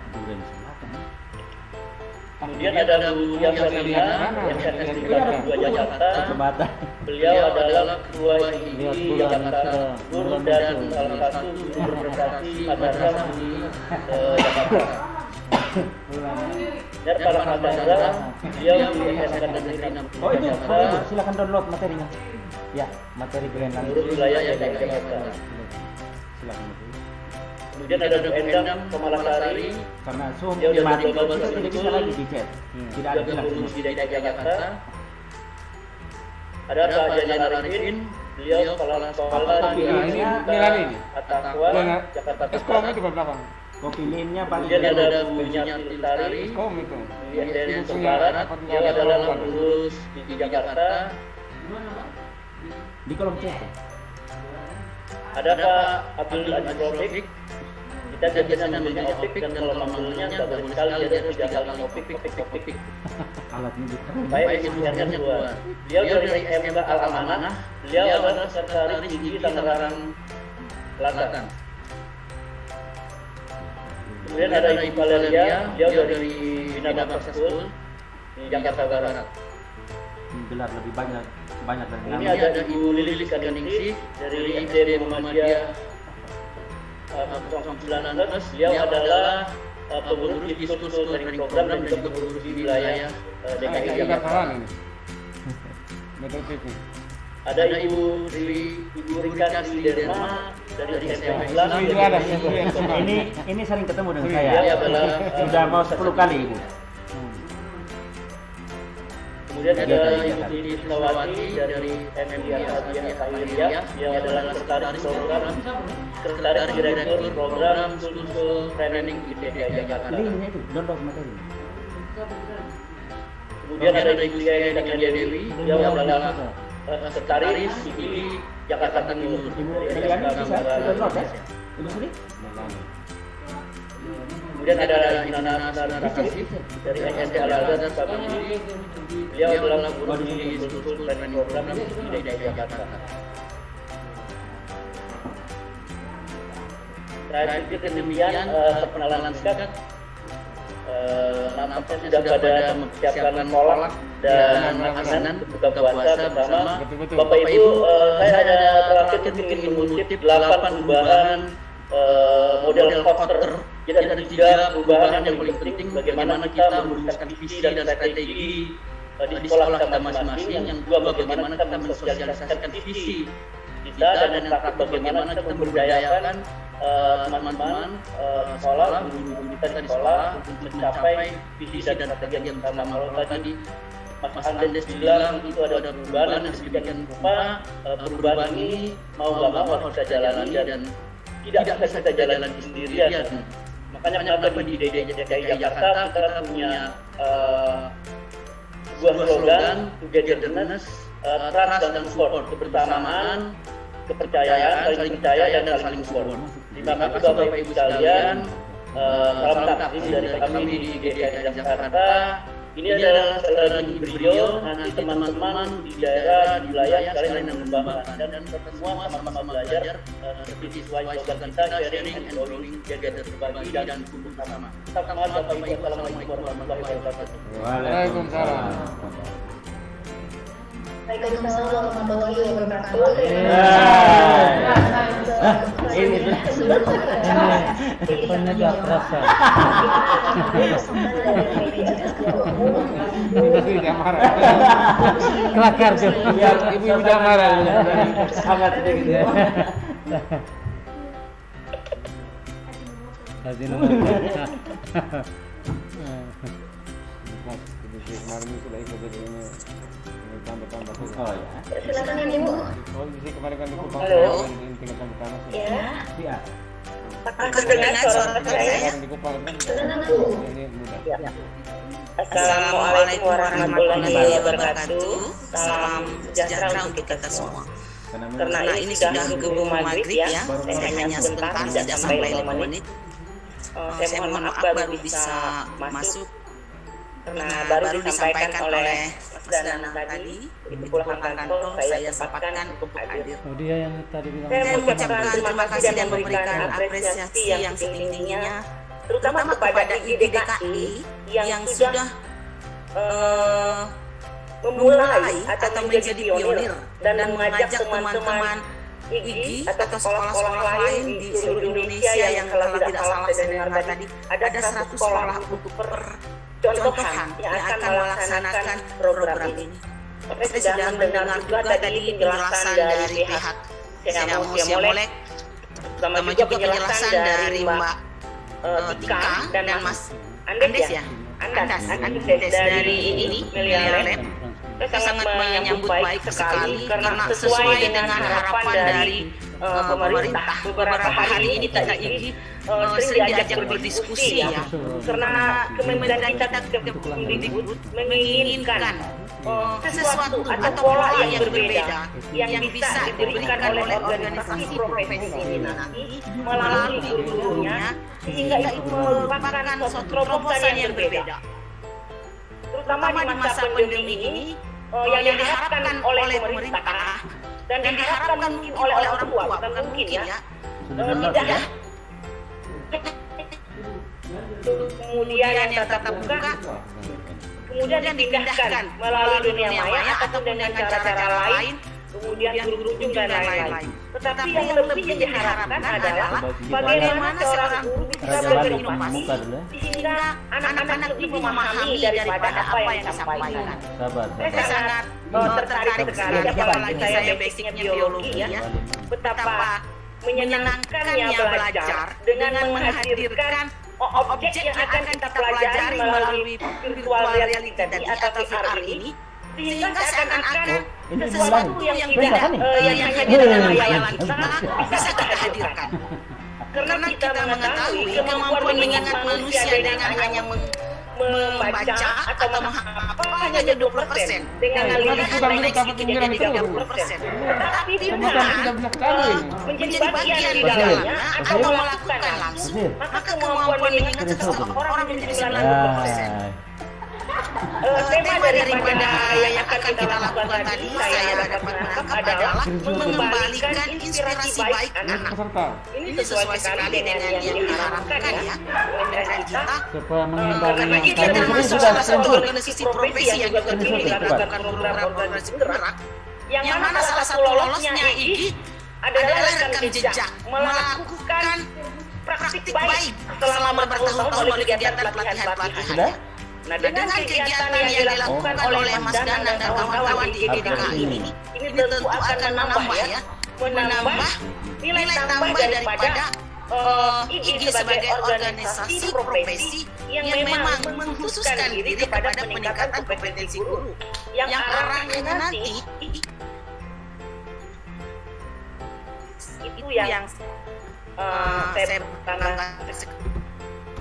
Kemudian ada Bu Yasmina MSS 2 Jakarta. Beliau adalah Ketua IGI Jakarta Timur dan salah satu guru berprestasi madrasah di Jakarta. Dan Pak Rahmat, beliau di SMK Negeri 6 Oh itu, Jakarta. silakan download materinya. Ya, materi Greenland. Guru wilayah DKI Jakarta. Silakan. Kemudian ada Bu Endang Kemalasari. Karena Zoom Dia udah mati global tidak bisa betul. lagi di chat. Tidak ada Juga bilang guru semua. di DKI Jakarta. Ada Pak Jajan Arifin. Beliau kepala sekolah di ini Milani ini. Atakwa Jakarta Eskom Pusat. itu ke belakang. Kopi lainnya paling Kemudian ada Bu Nyati Lestari. Eskom itu. Di SDN Barat. Dia adalah pengurus di Jakarta. di kolom chat. Ada Pak Abdul Aziz Rofik. Kita biasa namanya Opik dan kalau manggilnya nggak boleh sekali dia harus 3 kali Opik. Alatnya gitu. Baik inisialnya 2. Beliau dari MK Al Amanah. Beliau adalah sekretaris IGI Tangerang Selatan. Kemudian ada Ibu Valeria. Beliau dari Bina Bakar School di Jakarta Barat. Gelar lebih banyak dari Ini nama. ada Ibu Lilis Kaningsih dari SD Muhammadiyah 019. Beliau adalah pengurus di School Training Program dan juga pengurus di wilayah DKI Ini Jakarta. bakalan ini. Metro TV. Ada Ibu Rika Derma dari SMP Itu ada, itu yang suka. Ini sering ketemu dengan Iya, saya. adalah, Sudah mau 10 kali Ibu. Kemudian ada Ibu Titi Sawati dari MMDR Tahiriyah. Dia adalah sekretaris direktur program School Training di DKI Jakarta. Linknya itu, download materi. Kemudian ada Ibu Yaya Dewi. Dia adalah sekretaris IGI Jakarta Timur. Ibu Riani bisa download ya? Ibu Sri? Kemudian ada Ibu Nana Narasif dari SD Al-Azhar Sukabumi. Beliau adalah guru di School Training Program di DKI Jakarta. Terakhir demikian perkenalan singkat. Nampaknya sudah pada mempersiapkan kolak dan makanan buka puasa bersama. Bapak Ibu, saya hanya terakhir ingin mengutip 8 perubahan model poster. Jadi ada 3 perubahan yang paling penting bagaimana kita merumuskan visi dan strategi di sekolah kita masing-masing. Yang kedua bagaimana kita mensosialisasikan visi kita dan yang terakhir bagaimana kita memberdayakan teman-teman sekolah, guru-guru kita di sekolah untuk mencapai visi dan strategi yang utama. Kalau tadi Mas Andes bilang itu ada perubahan yang sedemikian rupa, perubahan ini mau nggak mau harus kita jalani dan tidak bisa kita jalani sendirian. Makanya kenapa di DKI Jakarta kita punya sebuah slogan togetherness, trust dan support, kebersamaan, kepercayaan, saling percaya dan saling support. Terima kasih Bapak Ibu sekalian. Salam takdim dari kami di DKI Jakarta. Ini adalah strategi beliau. Nanti teman-teman di daerah, di wilayah kalian yang mengembangkan dan semua sama-sama belajar seperti sesuai slogan kita, sharing and growing together, berbagi dan tumbuh bersama. Tetap semangat Bapak Ibu. Assalamualaikum warahmatullahi wabarakatuh. Waalaikumsalam. Waalaikumsalam warahmatullahi wabarakatuh. Ini penegak rasa. Ibu udah marah. Kelakar tuh. Ibu udah marah. Hangat gitu ya. Tadi nomor. Kemarin sudah ikut jadi ini tambah-tambah. Oh ya. Silakan Ibu. Oh, di kemarin kan ikut tinggal sampai tanah sih. Ya. Iya. Apakah terdengar suara saya? Kemarin di Kupang kan Terdengar Bu. ini mudah. Assalamualaikum warahmatullahi wabarakatuh. Salam sejahtera untuk kita semua. Karena ini sudah gebung maghrib ya, saya hanya sebentar, tidak sampai 5 menit. Saya mohon maaf baru bisa masuk karena baru disampaikan oleh Mas Danang tadi di pulang kantor saya sempatkan untuk hadir. Oh dia yang tadi bilang. Saya mengucapkan terima kasih dan memberikan apresiasi yang setinggi-tingginya, terutama kepada IDKI yang sudah memulai atau menjadi pionir dan mengajak teman-teman IGI atau sekolah-sekolah lain di seluruh Indonesia yang kalau tidak salah saya dengar tadi ada 100 sekolah untuk percontohan yang akan melaksanakan program ini. Saya sudah mendengar juga tadi penjelasan dari pihak Musia Molek, sama juga penjelasan dari Mbak Tika dan Mas Andes ya. Andes dari ini Miliaret. Saya sangat menyambut baik sekali karena sesuai dengan harapan dari pemerintah. Beberapa hari ini kita ini sering diajak berdiskusi ya, karena Kementerian kita menginginkan sesuatu atau pola yang berbeda yang bisa diberikan oleh organisasi profesi ini nanti melalui guru-gurunya, sehingga itu merupakan suatu terobosan yang berbeda. Terutama di masa pandemi ini yang diharapkan oleh pemerintah dan diharapkan mungkin oleh orang tua, bukan mungkin ya, tidak kemudian yang tatap muka kemudian dipindahkan melalui dunia maya atau dengan cara-cara lain, kemudian berujung dan lain-lain. Tetapi yang lebih yang diharapkan adalah bagaimana seorang guru bisa berinovasi sehingga anak-anak lebih memahami daripada apa yang disampaikan. Saya sangat tertarik sekali, apalagi saya basicnya biologi ya, betapa menyenangkannya belajar dengan menghadirkan objek yang akan kita pelajari melalui virtual reality tadi atau VR ini, sehingga seakan-akan sesuatu yang tidak yang hanya di dalam hayalan kita bisa kita hadirkan. Karena kita mengetahui kemampuan mengingat manusia dengan hanya membaca atau menghafal hanya 20%, dengan melihat koneksi jadi 30%. Tetapi dengan menjadi bagian di dalamnya atau melakukan langsung, maka kemampuan mengingat seseorang menjadi 90%. Tema daripada yang akan kita lakukan tadi saya dapat menangkap adalah mengembalikan inspirasi baik anak. Ini sesuai sekali dengan yang diharapkan ya dari kita, Supaya karena mengembalikan. kita termasuk salah satu organisasi profesi yang juga kini melakukan program organisasi bergerak, yang mana salah satu lolosnya IGI adalah rekam jejak melakukan praktik baik selama bertahun-tahun oleh kegiatan pelatihan-pelatihan. Nah, dengan kegiatan yang dilakukan oleh Mas Danang dan kawan-kawan di IDKI ini tentu akan menambah nilai tambah daripada IGI sebagai organisasi profesi yang memang mengkhususkan diri kepada peningkatan kompetensi guru yang arahnya nanti itu yang saya tanamkan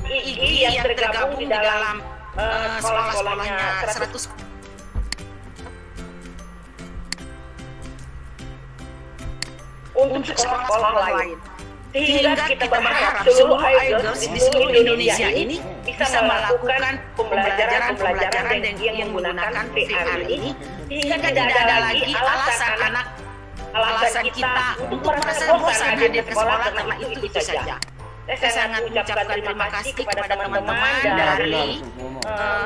IGI yang tergabung di dalam sekolah-sekolahnya 100 untuk sekolah-sekolah lain, sehingga kita berharap seluruh idols di seluruh Indonesia ini bisa melakukan pembelajaran dan yang menggunakan VR ini, sehingga tidak ada lagi alasan kita untuk merasa bosan hadir di sekolah karena itu saja. Saya sangat mengucapkan terima kasih kepada teman-teman dari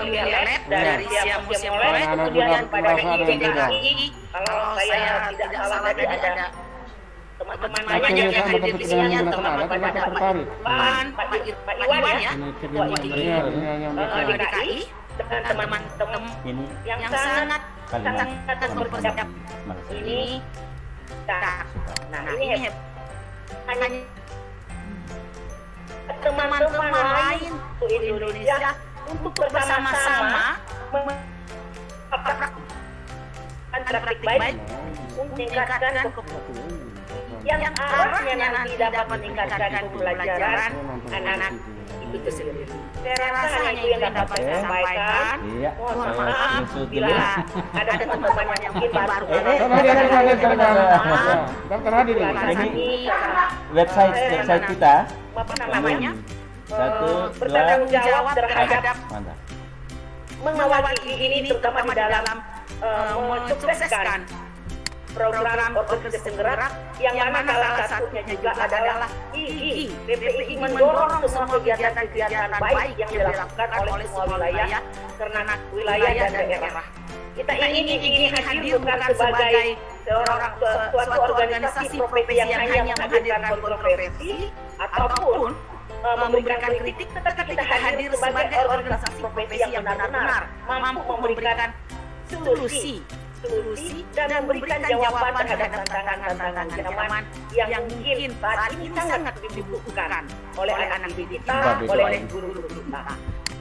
Miliaret, dari Musia Molek, kemudian kepada IDKI. Kalau saya tidak salah tadi ada teman-teman Makanya banyak yang saya hadir di betul-betul sini, dengan teman-teman alat, pada kenapa tertarik? Pak Iwan ya, Ini Pak kerjanya Iya, mereka. yang mereka. DKI dan teman-teman Ini yang sangat kalimat bersiap Malaysia. ini. Nah, ini hanya teman-teman lain di Indonesia untuk bersama-sama mempraktikkan praktik baik meningkatkan yang arahnya nanti dapat meningkatkan pembelajaran anak itu sendiri. Saya rasa itu yang dapat saya sampaikan. Iya. Mohon maaf bila ada teman-teman yang mungkin baru Daftar hadir ini. Ini website kita. apa namanya Satu, dua, bertanggung jawab terhadap mantap. mengawal ini terutama di dalam mensukseskan program organisasi penggerak yang mana salah satunya juga adalah PPI. PPI mendorong semua kegiatan-kegiatan baik yang dilakukan oleh semua wilayah karena wilayah dan daerah. Kita ingin hadir bukan sebagai suatu organisasi profesi yang hanya menghadirkan kontroversi ataupun memberikan kritik, tetapi kita hadir sebagai organisasi profesi yang benar-benar mampu memberikan solusi dan memberikan jawaban terhadap tantangan-tantangan zaman yang mungkin saat ini sangat dibutuhkan oleh anak didik kita, oleh guru-guru kita.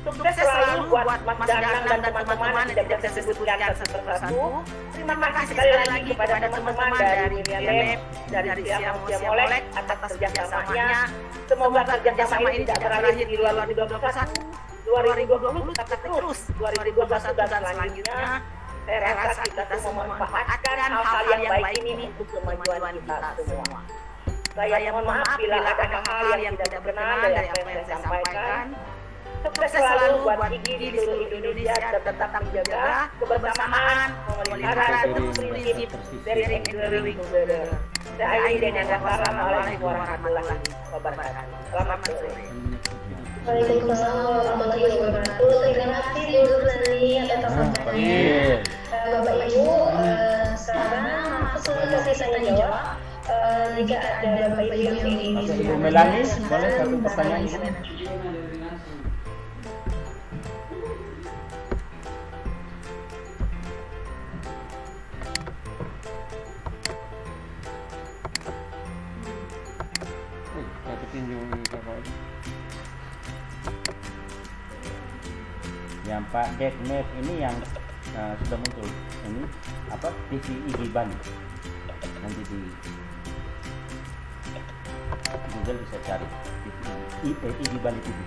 Sukses selalu buat Mas Danang dan teman-teman yang tidak bisa saya sebutkan satu persatu. Terima kasih sekali lagi kepada teman-teman dari Lab, dari Siamolek atas kerjasamanya. Semoga kerjasama ini tidak berakhir di 2021, 2020, tapi terus 2021 dan selanjutnya. Saya rasa kita semua memanfaatkan hal-hal yang baik ini untuk kemajuan kita semua. Saya mohon maaf bila ada hal-hal yang tidak berkenan dari apa yang saya sampaikan. Sukses selalu buat Igi di seluruh Indonesia dan tetap menjaga kebersamaan, memelihara prinsip dari enduring together. Saya Aini dan Assalamualaikum warahmatullahi wabarakatuh. Selamat sore. Waalaikumsalam warahmatullahi wabarakatuh. Terima kasih Ibu Nani atas sampaiannya. Bapak Ibu, sekarang langsung kasih saya jawab. Jika ada Bapak Ibu yang ingin Ibu Melani, boleh satu pertanyaan? Yang Pak Deknev ini yang sudah muncul ini apa TV Igi Bali, nanti di Google bisa cari Igi Bali TV.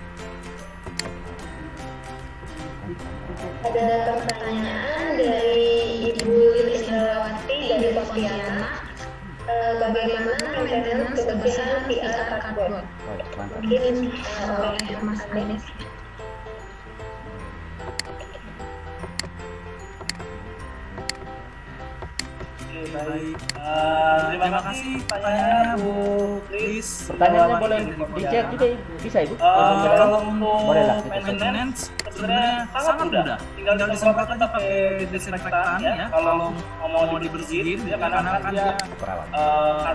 Ada pertanyaan dari Ibu Lilis Indrawati dari Pontianak. Bagaimana maintenance kebersihan PR cardboard? Mungkin oleh Mas Andes. Baik, terima kasih pertanyaannya Bu Kris. Pertanyaannya boleh di-chat juga bisa Ibu? Kalau untuk Boleh lah, kita maintenance sebenarnya sangat mudah. Tinggal disemprotkan pakai disinfektan ya. Kalau mau dibersihin ya karena kan dia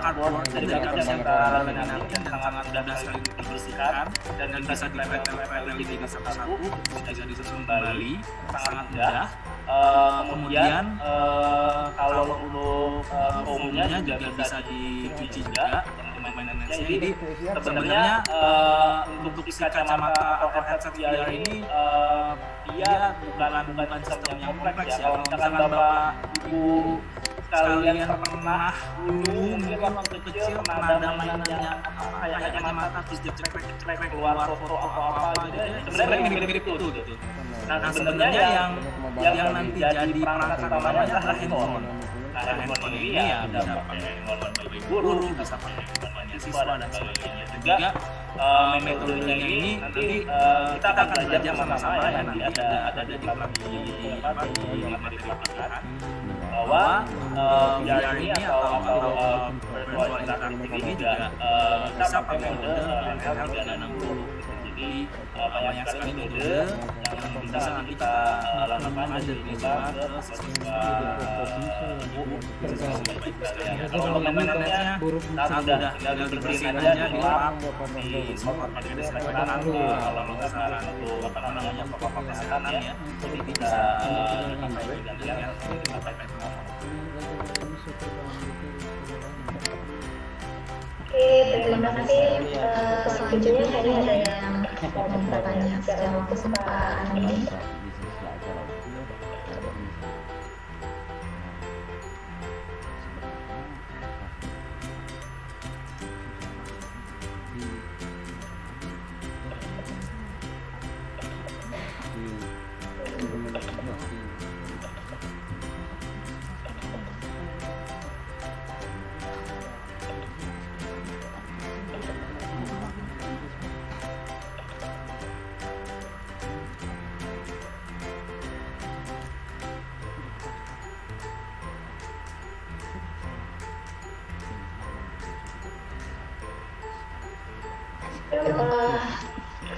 cardboard jadi nggak bisa laminating dan sangat mudah sekali dibersihkan dan bisa dilempar-lempar di satu-satu bisa disusun kembali sangat mudah. Kemudian kalau untuk foamnya juga bisa dicuci juga untuk maintenance. Jadi sebenarnya untuk kacamata atau headset VR ini dia bukan sistem yang kompleks ya. Kalau misalkan Bapak Ibu sekalian pernah dulu mungkin waktu kecil pernah ada mainan yang kayak kacamata terus jeprek keluar foto atau apa gitu ya. Sebenarnya mirip-mirip itu gitu. Nah sebenarnya yang nanti jadi perangkat utamanya adalah handphone. Nah handphone ini ya bisa pakai handphone bagi guru, bisa pakai handphone siswa dan sebagainya juga. Metodenya ini nanti kita akan belajar sama-sama ya, nanti ada di materi pelajaran bahwa VR ini atau virtual interactive ini juga bisa pakai mode handheld 360. Jadi banyak sekali metode yang bisa nanti kita lakukan dan dicoba ke siswa kalau maintenance-nya mudah, tinggal dibersihin aja di lap, di semua pakai disinfektan, kalau nggak saran untuk protokol kesehatan ya, jadi bisa dipakai gantian dipakai Oke, terima kasih. Selanjutnya kayaknya ada yang mau bertanya secara langsung Pak Andi.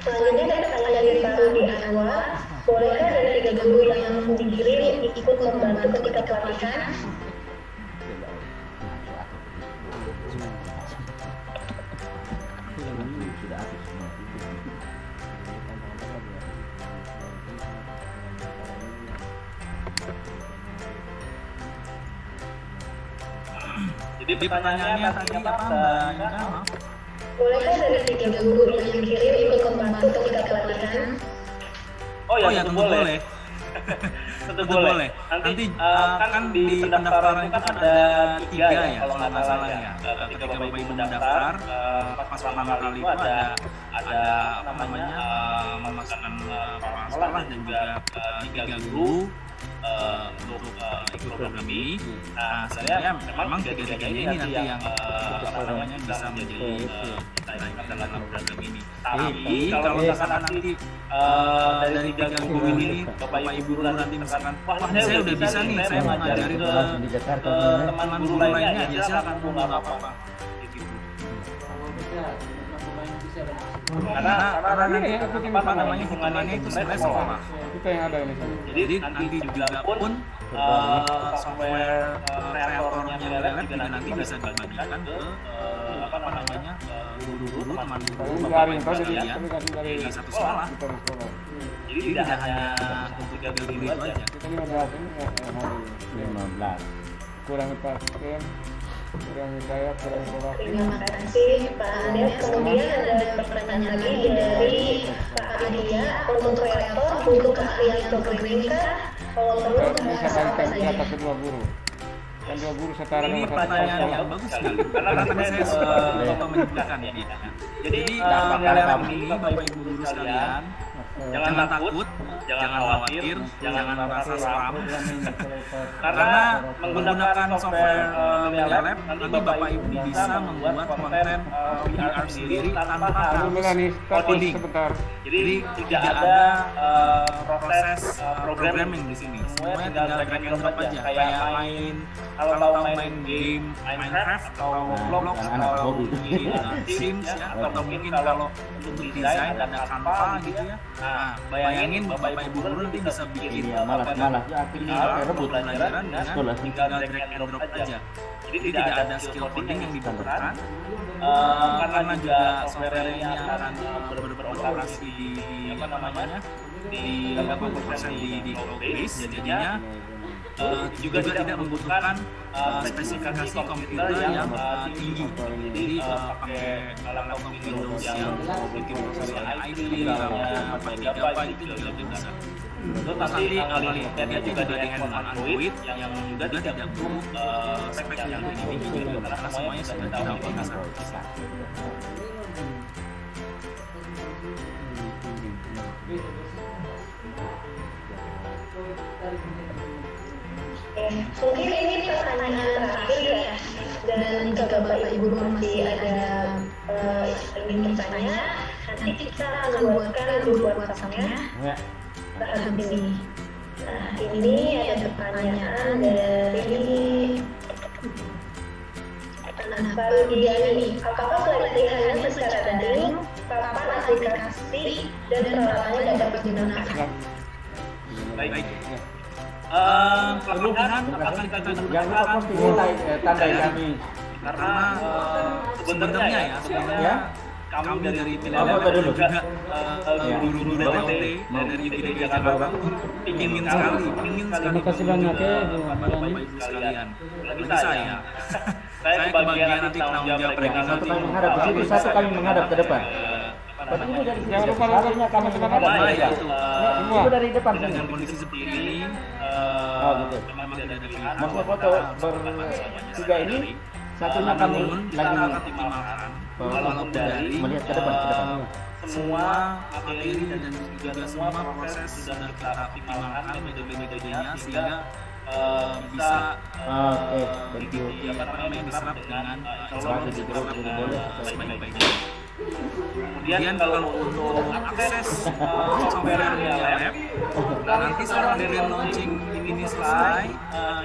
Selanjutnya ada pertanyaan dari Pak Rudi Anwar. Bolehkah dari 3 guru yang dikirim ikut membantu ketika pelatihan? Jadi pertanyaannya tadi apa Mbak? Bolehkah dari 3 guru yang dikirim ikut membantu ketika pelatihan? Oh ya, tentu boleh. Tentu boleh. Nanti kan di pendaftaran itu kan ada 3 ya, kalau nggak salah ya. Ketika Bapak Ibu mendaftar, pas pertama kali itu ada apa namanya memasukkan kepala sekolah dan juga 3 guru untuk ikut program ini. Nah, saya memang 3-3-nya ini nanti yang apa namanya bisa menjadi kita ingat dalam program ini. Tapi kalau misalkan nanti dari 3 guru ini Bapak Ibu nanti misalkan, wah saya udah bisa nih, saya mau ngajarin ke teman guru lainnya aja, silakan Bu, nggak apa-apa. Karena nanti apa namanya hitungannya itu sebenarnya sekolah. Kita yang ada ini. Jadi nanti juga pun software kreatornya Melelep juga nanti bisa dibagikan ke apa namanya guru-guru, teman guru, bapak-bapak sekalian dari satu sekolah. Jadi tidak hanya untuk 3 guru itu aja. Kita 15 ini hari 15. Kurang pasien. Kurangi saya, kurangi pola. Terima kasih Pak Andreas. Kemudian ada pertanyaan lagi dari Pak Adia. Untuk kreator butuh keahlian programming kah? Kalau perlu Bisa bahasa apa kalian saja? kata 2 guru. Kan 2 guru setara Ini dengan 1 pertanyaan sekolah. yang bagus sekali. Karena tadi saya lupa menyebutkan ya. Jadi Melelep ini Bapak Ibu guru sekalian, jangan takut, jangan khawatir, jangan merasa seram. Karena menggunakan software Melelep, nanti Bapak Ibu bisa membuat konten VR sendiri tanpa Aduh, Melani, stop coding. sebentar. Jadi tidak ada proses programming di sini. Semuanya tinggal drag and drop aja. Kayak main, kalau tahu main game Minecraft atau Roblox atau mungkin Sims ya, atau mungkin kalau untuk desain ada Canva gitu ya. Nah, bayangin Bapak Ibu guru nanti bisa bikin malah rebut pelajaran dengan tinggal drag and drop aja. Jadi tidak ada skill coding yang dibutuhkan. Karena juga software-nya akan beroperasi di apa namanya di 80% di cloud base, jadinya juga tidak membutuhkan spesifikasi komputer yang tinggi. Jadi pakai laptop Windows yang memiliki prosesor i3 RAM-nya 4 GB itu juga bisa. Terus nanti limitnya juga di handphone Android yang juga tidak perlu spek yang tinggi juga karena semuanya sudah diaplikasikan. Mungkin ini pertanyaan terakhir ya. Dan jika Bapak Ibu masih ada ingin bertanya, nanti kita akan buatkan grup WhatsApp-nya saat ini. Nah, ini ada pertanyaan dari Pak Rudiani. Apakah pelatihannya secara daring kapan aplikasi dan peralatannya dapat digunakan. Baik. Pelatihan akan kita Jangan lupa gunakan posting tandai kami. karena sebenarnya kami dari Apa dulu? juga guru-guru DTT dari IPB Jakarta ingin sekali Terima kasih banyak ya, Bu Bapak Ibu sekalian. Bagi saya kebagian nanti tanggung jawab Satu kali menghadap ke situ, satu kali menghadap ke depan. Jangan lupa larinya kami menghadap ke depan. Itu dari depan dengan sini. kondisi seperti ini. Oh gitu. Memang tidak ada pilihan. Maksudnya foto bertiga ini, satunya kami lagi walaupun dari melihat ke depan. semua materi dan juga semua proses sudah kita pertimbangkan metode-metodenya sehingga bisa Oke, thank you. diserap dengan Selalu di grup ini boleh. sebaik-baiknya. Kemudian kalau untuk akses software Media Lab, nanti setelah dari launching ini selesai,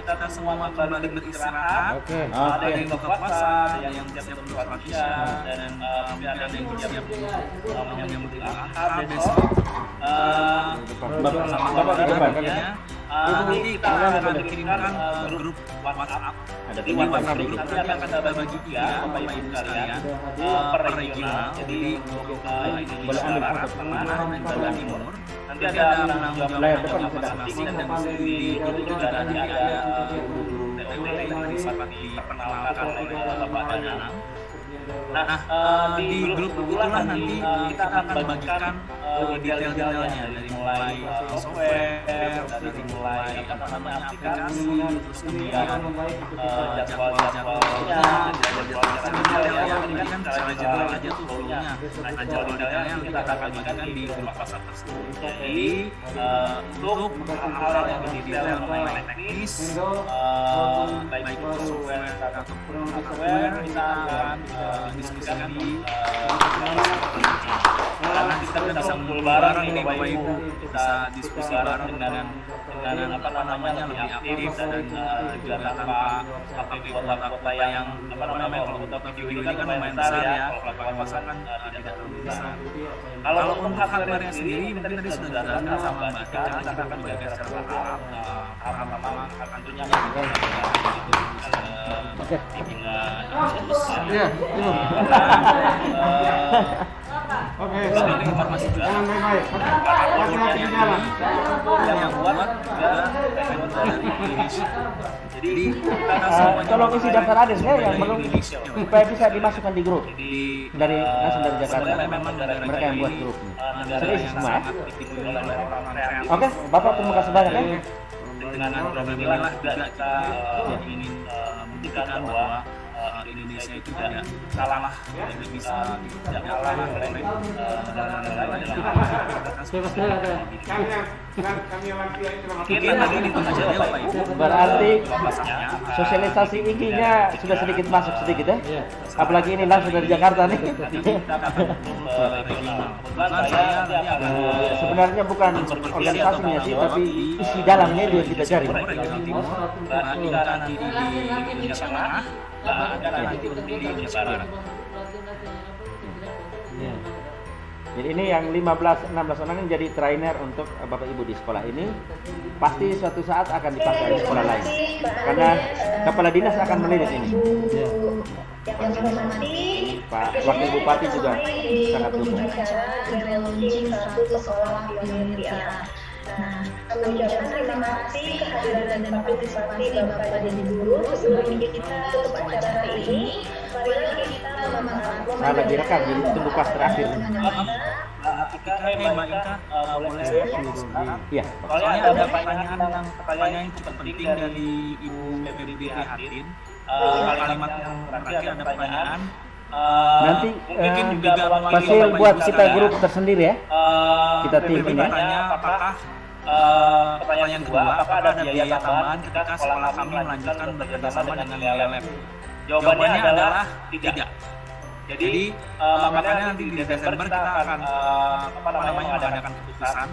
kita semua kembali beristirahat. Ada yang buka puasa, ada yang siap untuk Isya, dan ada yang siap menyambut Idul Adha besok. Bapak di depan. Nanti kita akan kirimkan grup WhatsApp. Jadi WhatsApp itu nanti akan kita bagi Bapak Ibu sekalian per regional. Jadi untuk Indonesia Barat, Tengah, dan Jawa Timur. Nanti ada penanggung jawab masing-masing dan di grup itu juga nanti ada TOT yang seperti diperkenalkan oleh Bapak Danang. Nah, di grup itulah nanti kita akan bagikan detail-detailnya dari mulai software, dari mulai aplikasi, terus kemudian jadwal-jadwalnya, jadwal-jadwalnya yang diberikan secara general aja tuh dulunya. Nah, jadwal-jadwalnya yang kita akan bagikan di grup WhatsApp tersebut. Jadi untuk hal-hal yang lebih detail mengenai teknis, baik itu software ataupun hardware, kita akan diskusikan di karena kita bisa ngumpul bareng nih Bapak Ibu, bisa diskusi bareng dengan apa namanya lebih aktif dan juga tanpa kota-kota yang apa namanya kalau kota video ini kan lumayan besar ya, kalau kawasan kan tidak terlalu besar. Kalau untuk hardware sendiri mungkin tadi sudah dijelaskan sama Mbak Ika, kita akan belajar secara bertahap. Pertama tentunya Oke. Iya, Oke, ini informasi juga. baik-baik. Hati-hati di jalan. Yang buat juga dari Indonesia. Jadi kita semuanya Tolong isi daftar adik ya yang belum supaya bisa dimasukkan di grup dari langsung dari Jakarta. Mereka yang buat grup. Serius semua ya? Oke, Bapak terima kasih banyak ya. Dengan program inilah juga kita ingin membuktikan bahwa Indonesia itu tidak kalah, tidak bisa tidak kalah oleh negara-negara lain. Mungkin tadi itu aja ya Pak Ibu. Berarti sosialisasi IG-nya sudah sedikit masuk sedikit ya. Apalagi ini langsung dari Jakarta nih. Sebenarnya bukan organisasinya sih, tapi isi dalamnya juga kita cari. Kita nanti di Indonesia Tengah, ada nanti di Indonesia Barat. Jadi ini yang 15-16 orang yang jadi trainer untuk Bapak Ibu di sekolah ini pasti suatu saat akan dipakai di sekolah lain. Karena kepala dinas akan melihat ini. Yang menghormati Pak Wakil Bupati juga sangat dukung. Launching satu sekolah pionir di Arab. Nah, kami ucapkan terima kasih kehadiran dan partisipasi Bapak dan Ibu. Sebelum kita tutup acara hari ini, marilah kita Nah, lagi rekam, jadi tunggu pas terakhir. Mbak Ika boleh Iya. soalnya ada pertanyaan yang cukup penting dari Ibu PBB Hatin. Kalimat yang terakhir ada pertanyaan. Nanti mungkin juga pasti buat kita grup tersendiri ya. Kita tim ini. Apakah pertanyaan kedua, apakah ada biaya tambahan ketika sekolah kami melanjutkan bekerjasama dengan Lab? Jawabannya adalah tidak. Jadi makanya nanti di Desember kita akan mengadakan keputusan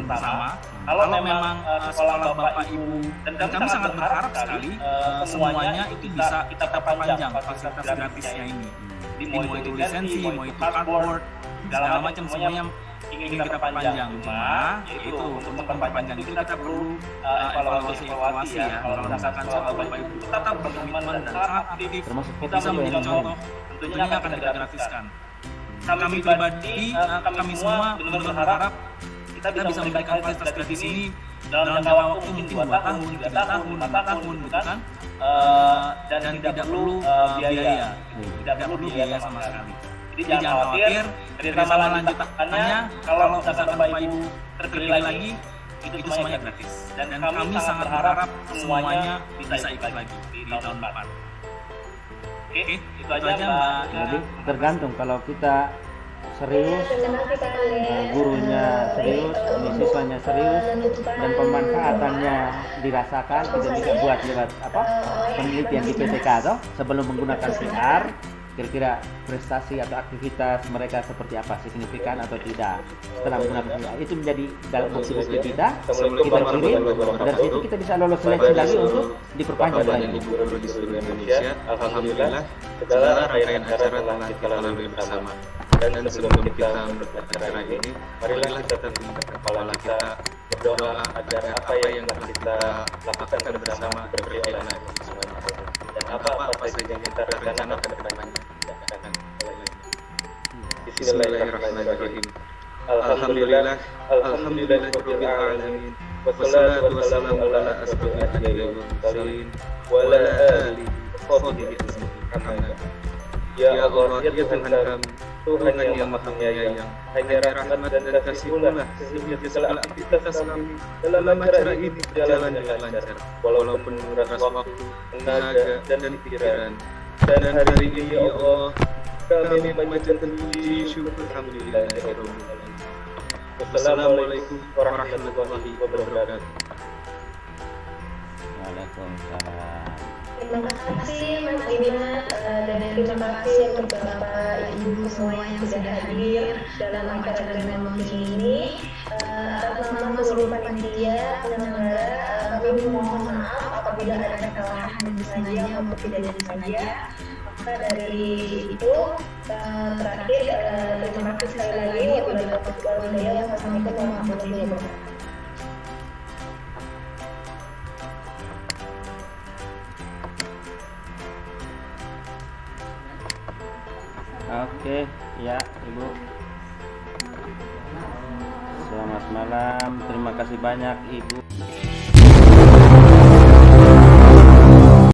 bersama. Kalau memang sekolah Bapak Ibu dan kami sangat berharap sekali semuanya itu bisa kita perpanjang fasilitas gratisnya ini. Mau itu lisensi, mau itu cardboard, segala macam semuanya ingin kita perpanjang. Cuma itu untuk memperpanjang itu kita perlu evaluasi ya. Kalau misalkan Bapak Ibu tetap berkomitmen dan sangat aktif, kita menjadi contoh, tentunya akan kita gratiskan. Kami pribadi, kami semua benar-benar berharap kita bisa memberikan fasilitas gratis ini dalam jangka waktu mungkin 2 tahun, 3 tahun, 5 tahun, gitu kan? Dan tidak perlu biaya, sama sekali. Jadi jangan khawatir, kerjasama lanjutannya kalau misalkan Bapak Ibu terpilih lagi, itu semuanya gratis. Dan kami sangat berharap semuanya bisa ikut lagi di tahun depan. Oke, itu aja Mbak. Jadi tergantung kalau kita serius, gurunya serius, siswanya serius, dan pemanfaatannya dirasakan, kita bisa buat lewat penelitian di PTK atau sebelum menggunakan PR. Kira-kira prestasi atau aktivitas mereka seperti apa, signifikan atau tidak setelah menggunakan VR. Itu menjadi dalam bukti-bukti kita kirim, dari situ kita bisa lolos seleksi lagi untuk diperpanjang lagi. Guru di seluruh Indonesia, alhamdulillah segala rangkaian acara telah kita lalui bersama. Dan sebelum kita menutup acara ini, marilah kita tentukan kepala kita berdoa agar apa yang kita lakukan bersama berjalan semuanya. Dan apa saja yang kita rencanakan ke depannya. Bismillahirrahmanirrahim. Alhamdulillah, alhamdulillahirabbil alamin. Wassalatu wassalamu ala asyrofil anbiya'i wal mursalin wa ala alihi wa sahbihi ajma'in. Ya Allah, ya Tuhan kami, Tuhan yang Maha Penyayang, hanya rahmat dan kasih-Mu sehingga segala aktivitas kami dalam acara ini berjalan dengan lancar, walaupun menguras waktu, tenaga, dan pikiran. Dan hari ini ya Allah, kami memanjatkan puji syukur alhamdulillahirabbil alamin. Wassalamualaikum warahmatullahi wabarakatuh. Waalaikumsalam. Terima kasih Mas Dina, dan terima kasih untuk Bapak Ibu semua yang sudah hadir dalam acara Grand Motion ini. Atas nama seluruh panitia penyelenggara, kami mohon maaf apabila ada kesalahan yang disengaja maupun tidak disengaja. Maka dari itu terakhir terima kasih sekali lagi wabillahi taufiq wal hidayah. Wassalamualaikum warahmatullahi wabarakatuh. Oke, ya Ibu. Selamat malam. Terima kasih banyak Ibu.